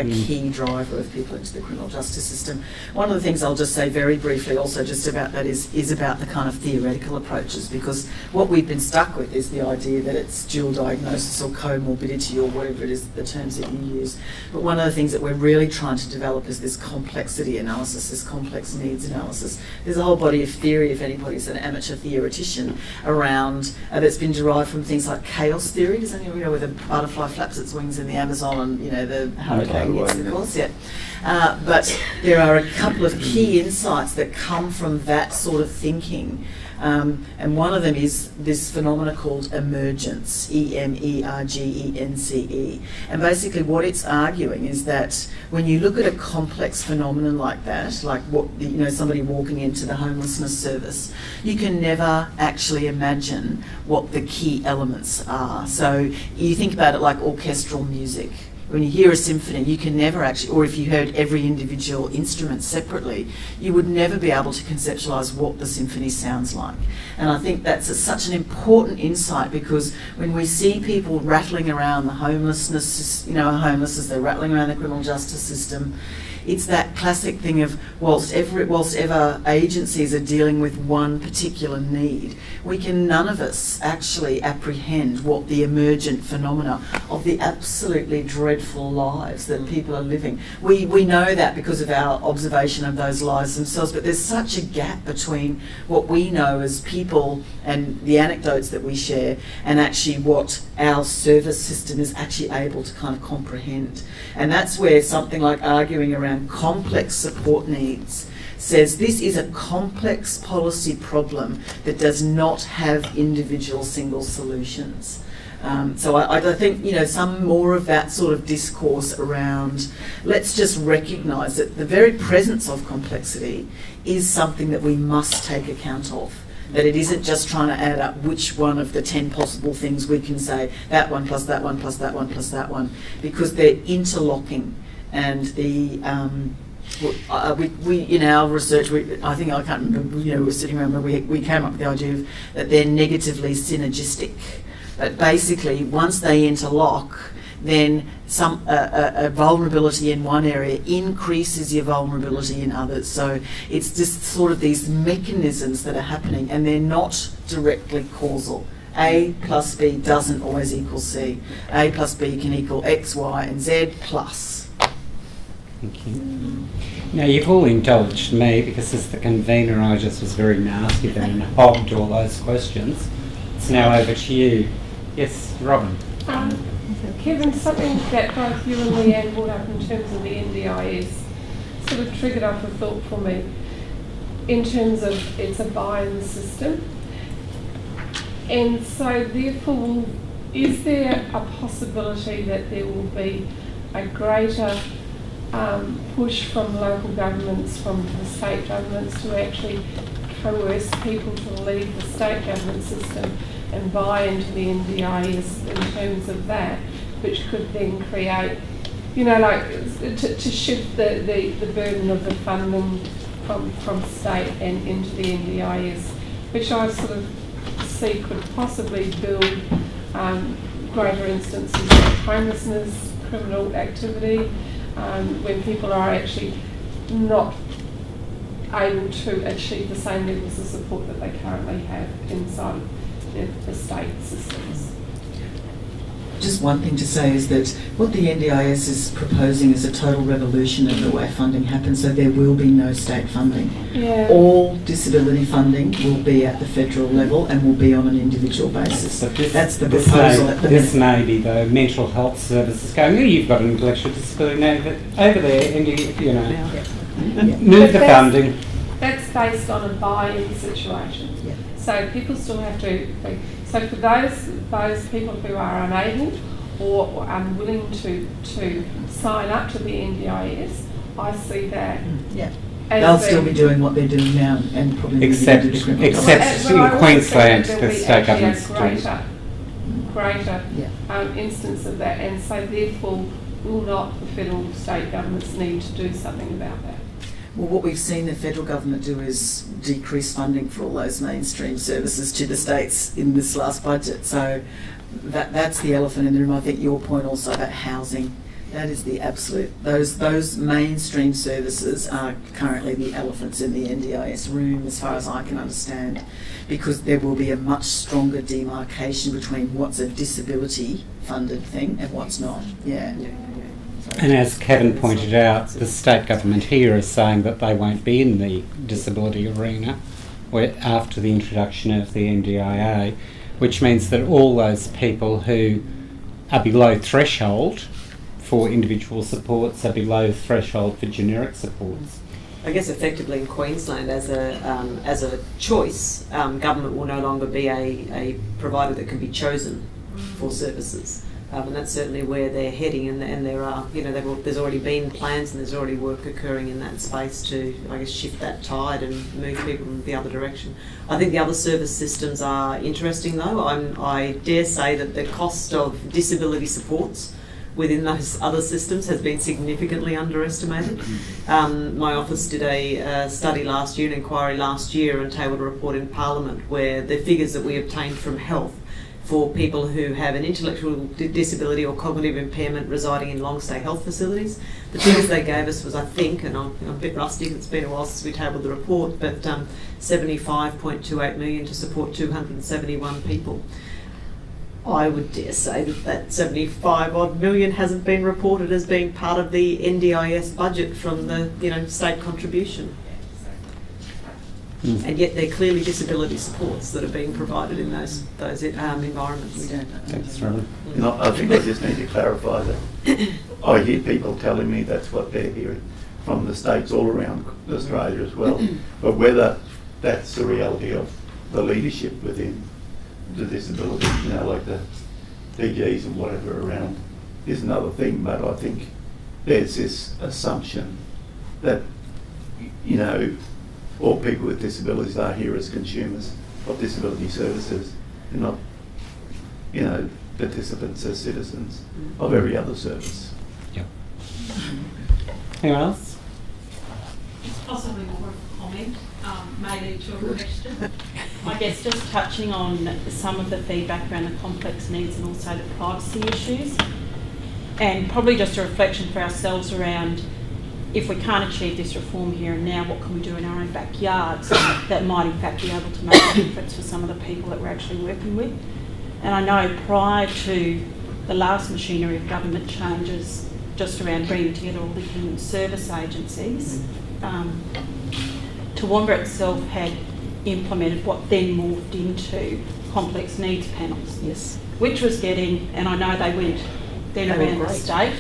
Speaker 3: key driver of people into the criminal justice system. One of the things I'll just say very briefly also just about that is about the kind of theoretical approaches, because what we've been stuck with is the idea that it's dual diagnosis or comorbidity or whatever it is, the terms that you use. But one of the things that we're really trying to develop is this complexity analysis, this complex needs analysis. There's a whole body of theory, if anybody's an amateur theoretician, around that's been derived from things like chaos theory. Does anyone know where the butterfly flaps its wings in the Amazon and the hurricane hits the course? But there are a couple of key insights that come from that sort of thinking, and one of them is this phenomena called emergence, emergence, and basically what it's arguing is that when you look at a complex phenomenon like that, like somebody walking into the homelessness service, you can never actually imagine what the key elements are. So you think about it like orchestral music. When you hear a symphony, you can never actually, or if you heard every individual instrument separately, you would never be able to conceptualise what the symphony sounds like. And I think that's such an important insight, because when we see people rattling around the homelessness, homelessness, they're rattling around the criminal justice system, it's that classic thing of whilst ever agencies are dealing with one particular need, none of us actually apprehend what the emergent phenomena of the absolutely dreadful lives that people are living. We know that because of our observation of those lives themselves, but there's such a gap between what we know as people and the anecdotes that we share and actually what our service system is actually able to kind of comprehend. And that's where something like arguing around complex support needs says this is a complex policy problem that does not have individual single solutions. So I think some more of that sort of discourse around, let's just recognise that the very presence of complexity is something that we must take account of. That it isn't just trying to add up which one of the 10 possible things we can say, that one plus that one plus that one plus that one, because they're interlocking. And we in our research, I can't remember, we were sitting around where we came up with the idea that they're negatively synergistic. But basically, once they interlock, then a vulnerability in one area increases your vulnerability in others. So it's just sort of these mechanisms that are happening, and they're not directly causal. A plus B doesn't always equal C. A plus B can equal X, Y, and Z plus.
Speaker 1: Thank you. Now, you've all indulged me because as the convener I just was very nasty then and hogged all those questions. It's now over to you. Yes, Robin.
Speaker 8: Kevin, something that both you and Leanne brought up in terms of the NDIS sort of triggered off a thought for me in terms of it's a buy-in system. And so therefore, is there a possibility that there will be a greater push from local governments, from the state governments to actually coerce people to leave the state government system and buy into the NDIS in terms of that, which could then create, you know, like to shift the burden of the funding from state and into the NDIS, which I sort of see could possibly build greater instances of homelessness, criminal activity, when people are actually not able to achieve the same levels of support that they currently have inside the state systems.
Speaker 3: Just one thing to say is that what the NDIS is proposing is a total revolution of the way funding happens, so there will be no state funding.
Speaker 8: Yeah.
Speaker 3: All disability funding will be at the federal level and will be on an individual basis.
Speaker 1: But
Speaker 3: That's the proposal at the
Speaker 1: This
Speaker 3: minute.
Speaker 1: may be, though, mental health services going, oh, you've got an intellectual disability now, but over there, and you know,
Speaker 3: Yeah.
Speaker 1: move the
Speaker 8: But
Speaker 1: funding.
Speaker 8: That's based on a buy-in situation.
Speaker 3: Yeah.
Speaker 8: So people still have to. So for those people who are unable or unwilling to sign up to the NDIS, I see that.
Speaker 3: Yeah.
Speaker 8: as
Speaker 3: They'll
Speaker 8: being-
Speaker 3: still be doing what they're doing now and probably moving
Speaker 1: Except-
Speaker 3: into the criminal
Speaker 1: except-
Speaker 3: justice.
Speaker 8: Well, I
Speaker 1: in
Speaker 8: also
Speaker 1: Queensland,
Speaker 8: think there'll
Speaker 1: the
Speaker 8: be
Speaker 1: state
Speaker 8: actually
Speaker 1: government's
Speaker 8: a
Speaker 1: doing
Speaker 8: greater
Speaker 3: Yeah.
Speaker 8: instance of that, and so therefore will not the federal state governments need to do something about that?
Speaker 3: Well, what we've seen the federal government do is decrease funding for all those mainstream services to the states in this last budget. So that's the elephant in the room. I think your point also about housing, that is the absolute, those mainstream services are currently the elephants in the NDIS room as far as I can understand, because there will be a much stronger demarcation between what's a disability funded thing and what's not. Yeah.
Speaker 1: And as Kevin pointed out, the state government here is saying that they won't be in the disability arena after the introduction of the NDIA, which means that all those people who are below threshold for individual supports are below threshold for generic supports.
Speaker 2: I guess effectively in Queensland, as a choice, government will no longer be a provider that can be chosen for services. And that's certainly where they're heading, and there are, you know, there's already been plans and there's already work occurring in that space to, I guess, shift that tide and move people in the other direction. I think the other service systems are interesting though. I dare say that the cost of disability supports within those other systems has been significantly underestimated. My office did a study last year, an inquiry last year, and tabled a report in Parliament where the figures that we obtained from health for people who have an intellectual disability or cognitive impairment residing in long-stay health facilities. The figures they gave us was, I think, and I'm a bit rusty because it's been a while since we tabled the report, but 75.28 million to support 271 people. I would dare say that 75 odd million hasn't been reported as being part of the NDIS budget from the state contribution. And yet they're clearly disability supports that are being provided in those environments.
Speaker 3: We don't know.
Speaker 1: Thanks, Robin.
Speaker 4: I think I just need to clarify that I hear people telling me that's what they're hearing from the states all around Australia as well. But whether that's the reality of the leadership within the disability, like the DGs and whatever around, is another thing. But I think there's this assumption that, all people with disabilities are here as consumers of disability services and not, participants as citizens of every other service.
Speaker 1: Yep. Anyone else?
Speaker 9: It's possibly more of a comment, maybe to a question. I guess just touching on some of the feedback around the complex needs and also the privacy issues, and probably just a reflection for ourselves around if we can't achieve this reform here and now, what can we do in our own backyards that might in fact be able to make a difference for some of the people that we're actually working with. And I know prior to the last machinery of government changes just around bringing together all the human service agencies. Toowoomba itself had implemented what then morphed into complex needs panels.
Speaker 3: Yes.
Speaker 9: Which was getting, and I know they went then
Speaker 3: They were
Speaker 9: around the
Speaker 3: great.
Speaker 9: state,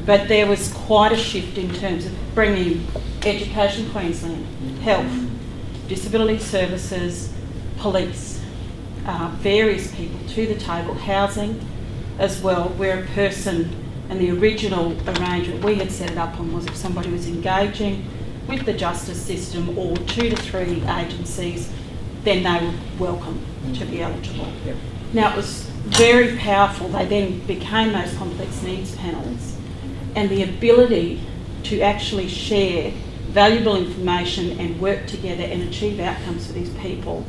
Speaker 9: but there was quite a shift in terms of bringing Education Queensland, health, disability services, police, various people to the table, housing as well, where a person, and the original arrangement we had set it up on was if somebody was engaging with the justice system or 2 to 3 agencies, then they were welcome to be eligible.
Speaker 3: Yep.
Speaker 9: Now it was very powerful. They then became those complex needs panels, and the ability to actually share valuable information and work together and achieve outcomes for these people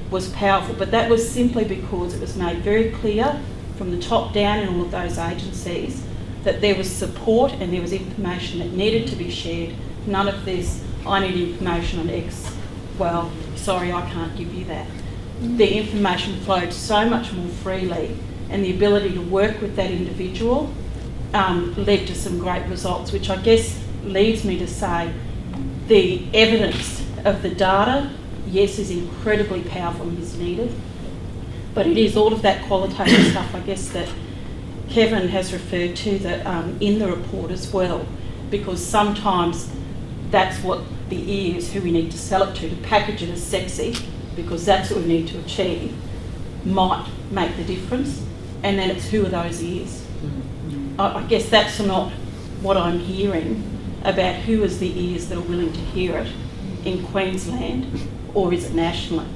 Speaker 9: was powerful. But that was simply because it was made very clear from the top down in all of those agencies that there was support and there was information that needed to be shared. None of this, I need information on X, well, sorry, I can't give you that. The information flowed so much more freely, and the ability to work with that individual led to some great results, which I guess leads me to say the evidence of the data, yes, is incredibly powerful and is needed, but it is all of that qualitative stuff, I guess, that Kevin has referred to that in the report as well, because sometimes that's what the ears who we need to sell it to package it as sexy, because that's what we need to achieve, might make the difference. And then it's who are those ears? I guess that's not what I'm hearing about who is the ears that are willing to hear it in Queensland, or is it nationally?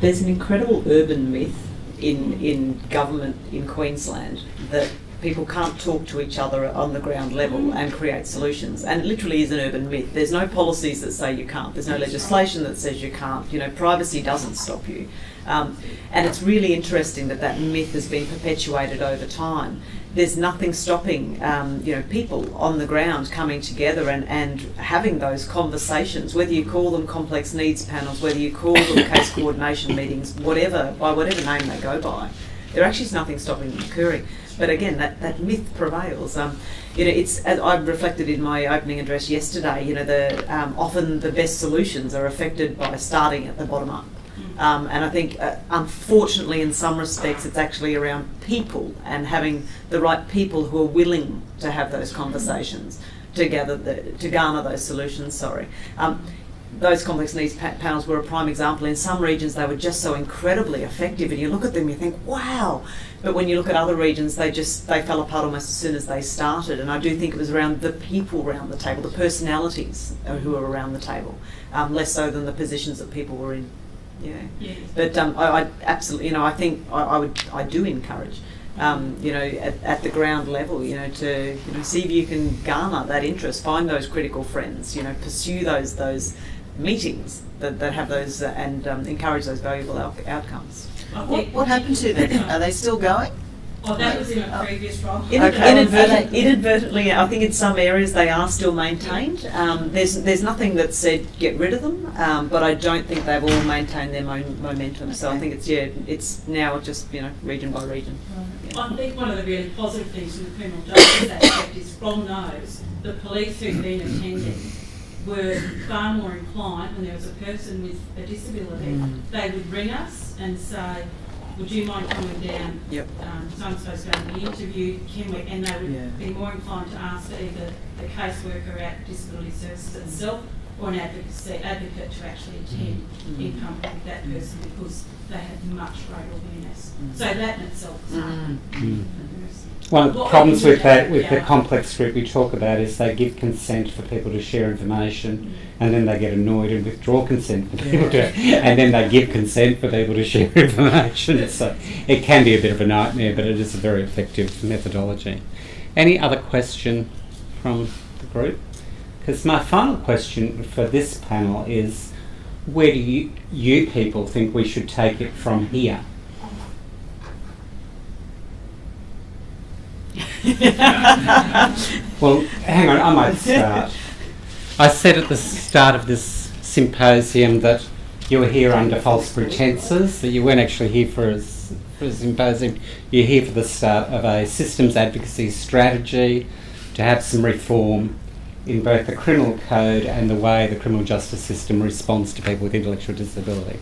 Speaker 2: There's an incredible urban myth in government in Queensland that people can't talk to each other on the ground level and create solutions. And it literally is an urban myth. There's no policies that say you can't. There's no legislation that says you can't. You know, privacy doesn't stop you. And it's really interesting that that myth has been perpetuated over time. There's nothing stopping, people on the ground coming together and having those conversations, whether you call them complex needs panels, whether you call them case coordination meetings, whatever, by whatever name they go by. There actually is nothing stopping them occurring. But again, that myth prevails. It's, as I've reflected in my opening address yesterday, often the best solutions are affected by starting at the bottom up. And I think, unfortunately, in some respects, it's actually around people and having the right people who are willing to have those conversations to garner those solutions. Those complex needs panels were a prime example. In some regions, they were just so incredibly effective, and you look at them, you think, wow. But when you look at other regions, they fell apart almost as soon as they started. And I do think it was around the people around the table, the personalities who were around the table, less so than the positions that people were in. Yeah. Yes. But I absolutely, I think I do encourage, at the ground level, to see if you can garner that interest, find those critical friends, pursue those meetings that have those and encourage those valuable outcomes.
Speaker 3: What happened to them? Are they still going?
Speaker 9: Oh, that was in a previous role.
Speaker 2: Inadvertently, I think in some areas they are still maintained. There's nothing that said get rid of them, but I don't think they've all maintained their momentum. So I think it's now just region by region.
Speaker 9: I think one of the really positive things from the criminal justice aspect is from those, the police who've been attending were far more inclined when there was a person with a disability, they would ring us and say, would you mind coming down? Yep. So-and-so's going to be interviewed, and they would be more inclined to ask either the caseworker at Disability Services itself or an advocate to actually attend in company with that person, because they had much greater awareness. So that in itself is
Speaker 1: One of the problems with the complex group we talk about is they give consent for people to share information, and then they get annoyed and withdraw consent for people and then they give consent for people to share information. So it can be a bit of a nightmare, but it is a very effective methodology. Any other question from the group? Because my final question for this panel is, where do you people think we should take it from here? Well, hang on, I might start. I said at the start of this symposium that you were here under false pretences, that you weren't actually here for a symposium. You're here for the start of a systems advocacy strategy to have some reform in both the criminal code and the way the criminal justice system responds to people with intellectual disability.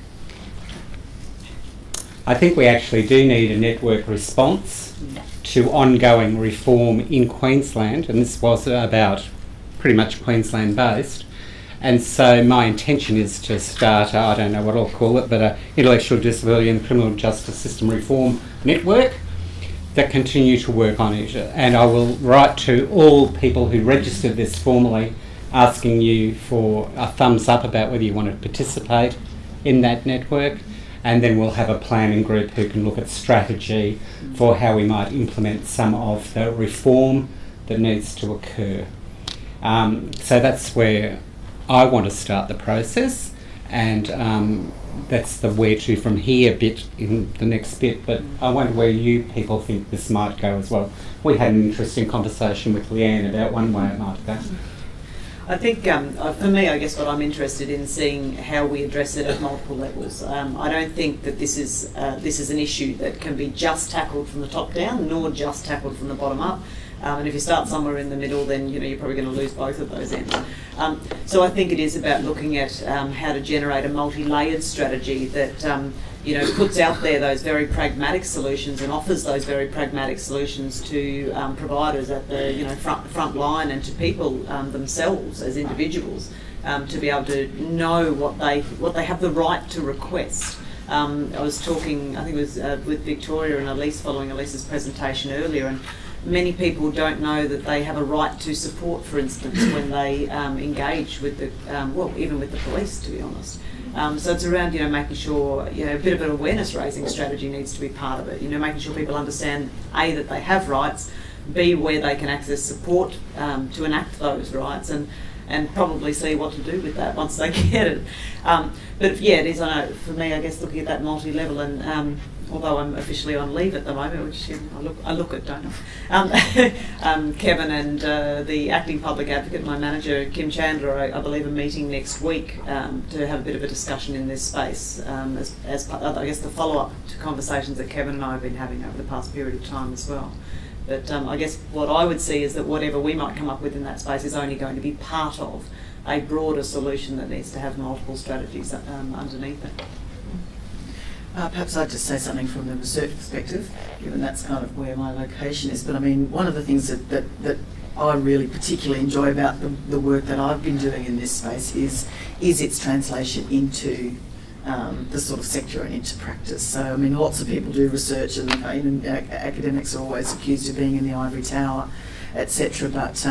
Speaker 1: I think we actually do need a network response to ongoing reform in Queensland, and this was about pretty much Queensland based. And so my intention is to start, I don't know what I'll call it, but an intellectual disability and criminal justice system reform network that continue to work on it. And I will write to all people who registered this formally, asking you for a thumbs up about whether you want to participate in that network. And then we'll have a planning group who can look at strategy for how we might implement some of the reform that needs to occur. So that's where I want to start the process, and that's the where to from here bit in the next bit, but I wonder where you people think this might go as well. We had an interesting conversation with Leanne about one way it might go.
Speaker 2: I think for me, I guess what I'm interested in seeing how we address it at multiple levels. I don't think that this is an issue that can be just tackled from the top down, nor just tackled from the bottom up. And if you start somewhere in the middle, then you're probably going to lose both of those ends. So I think it is about looking at how to generate a multi-layered strategy that puts out there those very pragmatic solutions and offers those very pragmatic solutions to providers at the front line and to people themselves as individuals to be able to know what they have the right to request. I was talking, I think it was with Victoria and Elise following Elise's presentation earlier, and many people don't know that they have a right to support, for instance, when they engage with the, even with the police, to be honest. So it's around, making sure, a bit of an awareness raising strategy needs to be part of it. Making sure people understand, A, that they have rights, B, where they can access support to enact those rights, and probably see what to do with that once they get it. But yeah, it is, for me, I guess, looking at that multi-level, and although I'm officially on leave at the moment, which I look at, don't I? Kevin and the acting public advocate, my manager, Kim Chandler, I believe are meeting next week to have a bit of a discussion in this space as part, I guess, the follow-up to conversations that Kevin and I have been having over the past period of time as well. But I guess what I would see is that whatever we might come up with in that space is only going to be part of a broader solution that needs to have multiple strategies underneath it.
Speaker 3: Perhaps I'd just say something from the research perspective, given that's kind of where my location is. But I mean, one of the things that I really particularly enjoy about the work that I've been doing in this space is its translation into the sort of sector and into practice. So I mean, lots of people do research, and academics are always accused of being in the ivory tower, etc. But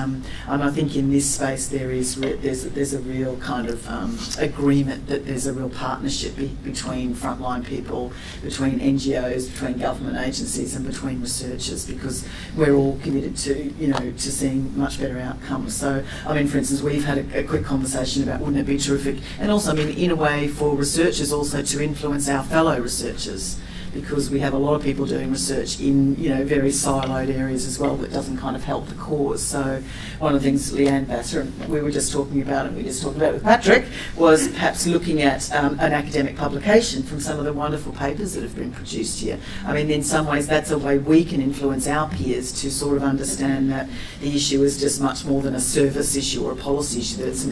Speaker 3: I think in this space there's a real kind of agreement that there's a real partnership between frontline people, between NGOs, between government agencies, and between researchers, because we're all committed to seeing much better outcomes. So I mean, for instance, we've had a quick conversation about wouldn't it be terrific, and also I mean in a way for researchers also to influence our fellow researchers, because we have a lot of people doing research in very siloed areas as well that doesn't kind of help the cause. So one of the things Leanne Bassler and we were just talking about, and we just talked about with Patrick, was perhaps looking at an academic publication from some of the wonderful papers that have been produced here. I mean, in some ways that's a way we can influence our peers to sort of understand that the issue is just much more than a service issue or a policy issue, that it's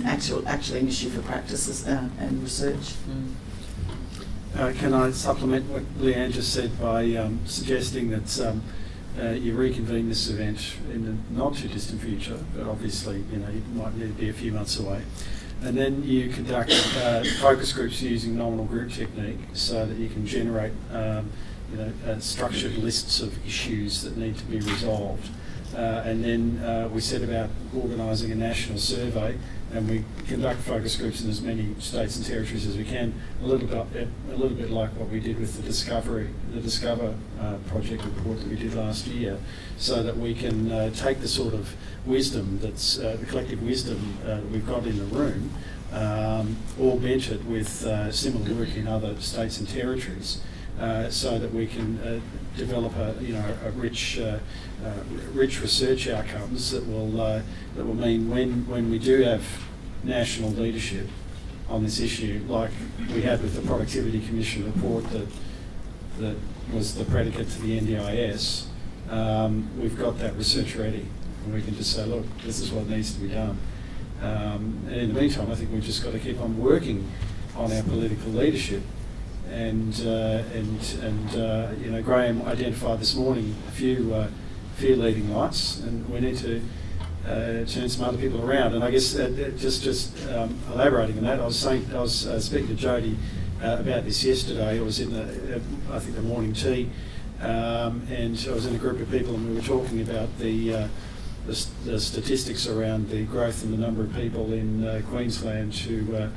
Speaker 3: actually an issue for practices and research.
Speaker 5: Can I supplement what Leanne just said by suggesting that you reconvene this event in the not too distant future, but obviously it might need to be a few months away, and then you conduct focus groups using nominal group technique so that you can generate structured lists of issues that need to be resolved, and then we set about organising a national survey. And we conduct focus groups in as many states and territories as we can, a little bit like what we did with the Discover project report that we did last year, so that we can take the sort of wisdom that's the collective wisdom that we've got in the room, augment it with similar work in other states and territories, so that we can develop a rich research outcomes that will mean when we do have national leadership on this issue, like we had with the Productivity Commission report that was the predicate to the NDIS, we've got that research ready. And we can just say, look, this is what needs to be done. And in the meantime, I think we've just got to keep on working on our political leadership. And Graham identified this morning a few leading lights, and we need to turn some other people around. And I guess just elaborating on that, I was speaking to Jody about this yesterday. I was in the morning tea, and I was in a group of people, and we were talking about the statistics around the growth in the number of people in Queensland who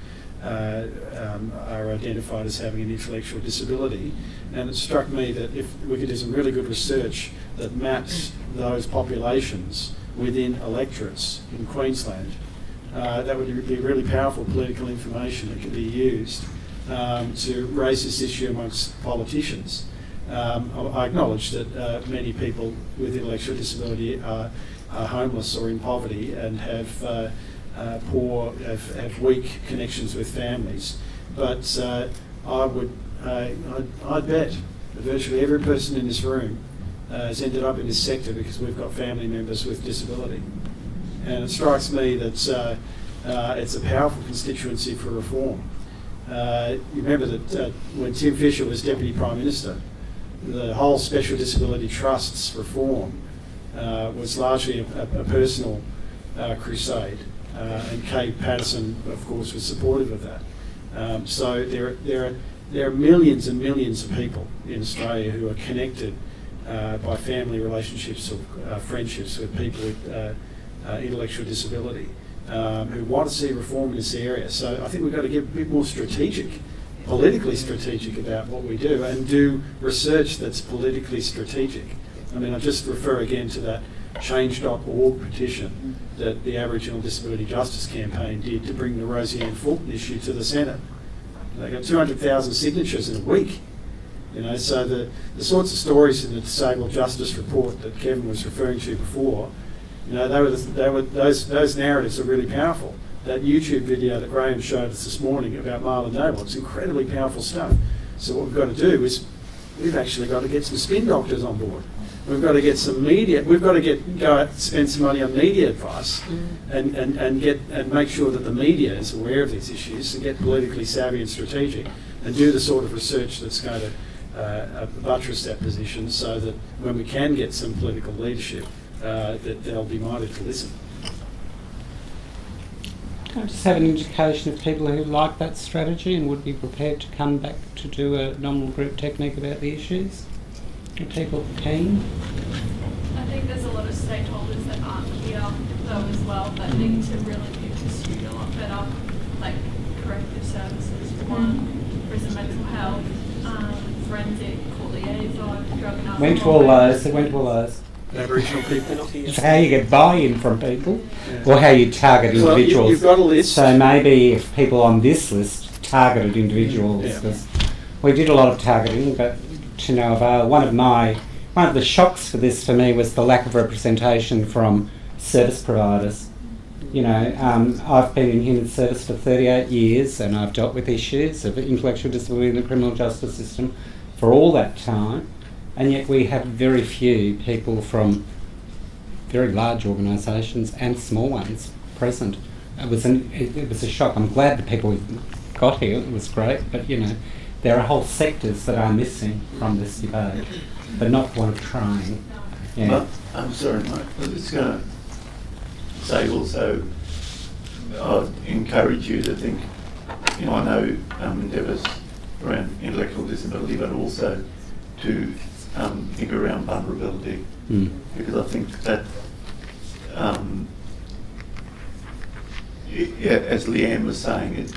Speaker 5: are identified as having an intellectual disability. And it struck me that if we could do some really good research that maps those populations within electorates in Queensland, that would be really powerful political information that could be used to raise this issue amongst politicians. I acknowledge that many people with intellectual disability are homeless or in poverty and have weak connections with families, but I'd bet that virtually every person in this room has ended up in this sector because we've got family members with disability, and it strikes me that it's a powerful constituency for reform. You remember that when Tim Fischer was Deputy Prime Minister, the whole Special Disability Trusts reform was largely a personal crusade. And Kate Patterson, of course, was supportive of that. So there are millions and millions of people in Australia who are connected by family relationships or friendships with people with intellectual disability who want to see reform in this area. So I think we've got to get a bit more strategic, politically strategic about what we do, and do research that's politically strategic. I mean, I just refer again to that change.org petition that the Aboriginal Disability Justice Campaign did to bring the Roseanne Fulton issue to the Senate. They got 200,000 signatures in a week. So the sorts of stories in the Disabled Justice Report that Kevin was referring to before, those narratives are really powerful. That YouTube video that Graham showed us this morning about Marlon Noble, it's incredibly powerful stuff. So what we've got to do is we've actually got to get some spin doctors on board. We've got to get some media. We've got to go out and spend some money on media advice, and make sure that the media is aware of these issues, and get politically savvy and strategic, and do the sort of research that's going to buttress that position, so that when we can get some political leadership, that they'll be minded to listen.
Speaker 1: Can I just have an indication of people who like that strategy and would be prepared to come back to do a nominal group technique about the issues? Are people keen?
Speaker 10: I think there's a lot of stakeholders that aren't here though as well that need to really be pursued a lot better, like corrective services for one, prison mental health, forensic court liaison, drug and alcohol.
Speaker 1: Went to all those.
Speaker 5: Aboriginal people.
Speaker 1: It's how you get buy-in from people, or how you target individuals.
Speaker 5: You've got a list.
Speaker 1: So maybe if people on this list targeted individuals, because we did a lot of targeting, but to no avail. One of the shocks for this for me was the lack of representation from service providers. I've been in human service for 38 years, and I've dealt with issues of intellectual disability in the criminal justice system for all that time, and yet we have very few people from very large organisations and small ones present. It was a shock. I'm glad the people got here. It was great, but there are whole sectors that are missing from this debate, but not for want of trying. Yeah.
Speaker 4: But I'm sorry, Mike. I was just going to say also, I'd encourage you to think. I know Endeavour's around intellectual disability, but also to think around vulnerability, because I think that, as Leanne was saying,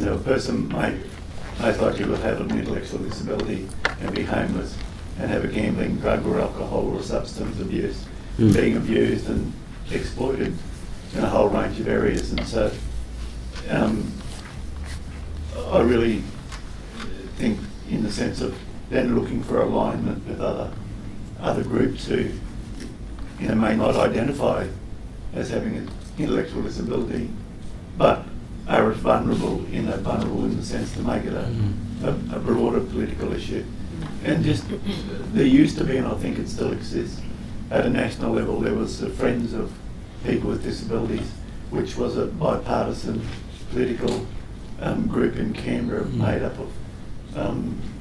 Speaker 4: a person most likely will have an intellectual disability and be homeless and have a gambling, drug or alcohol or substance abuse, being abused and exploited in a whole range of areas. And so I really think, in the sense of then looking for alignment with other groups who may not identify as having an intellectual disability, but are vulnerable in the sense to make it a broader political issue. And just there used to be, and I think it still exists, at a national level, there was the Friends of People with Disabilities, which was a bipartisan political group in Canberra made up of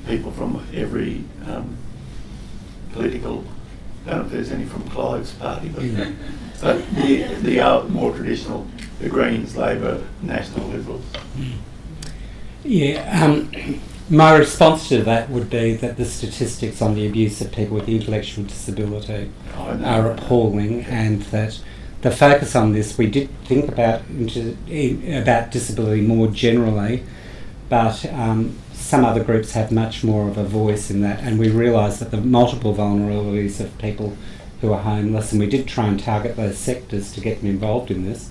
Speaker 4: people from every political, I don't know if there's any from Clive's party, but the more traditional, the Greens, Labor, National Liberals.
Speaker 1: Yeah, my response to that would be that the statistics on the abuse of people with intellectual disability are appalling, and that the focus on this, we did think about disability more generally, but some other groups have much more of a voice in that, and we realised that the multiple vulnerabilities of people who are homeless, and we did try and target those sectors to get them involved in this,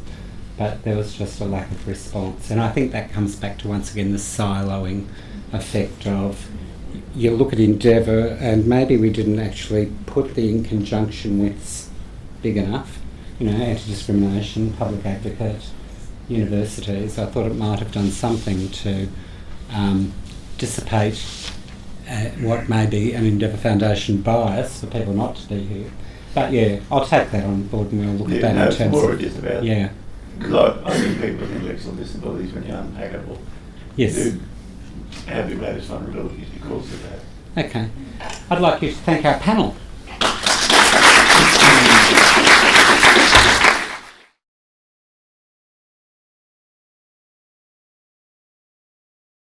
Speaker 1: but there was just a lack of response. And I think that comes back to, once again, the siloing effect of, you look at Endeavour, and maybe we didn't actually put the in conjunction with big enough, you know, anti-discrimination, public advocate, universities. I thought it might have done something to dissipate what may be an Endeavour Foundation bias for people not to be here. But yeah, I'll take that on board and we'll look at that in terms
Speaker 4: more
Speaker 1: of...
Speaker 4: just about,
Speaker 1: yeah.
Speaker 4: Because I think people with intellectual disabilities, when you unpack it all,
Speaker 1: Yes.
Speaker 4: do have the greatest vulnerabilities because of that.
Speaker 1: Okay. I'd like you to thank our panel.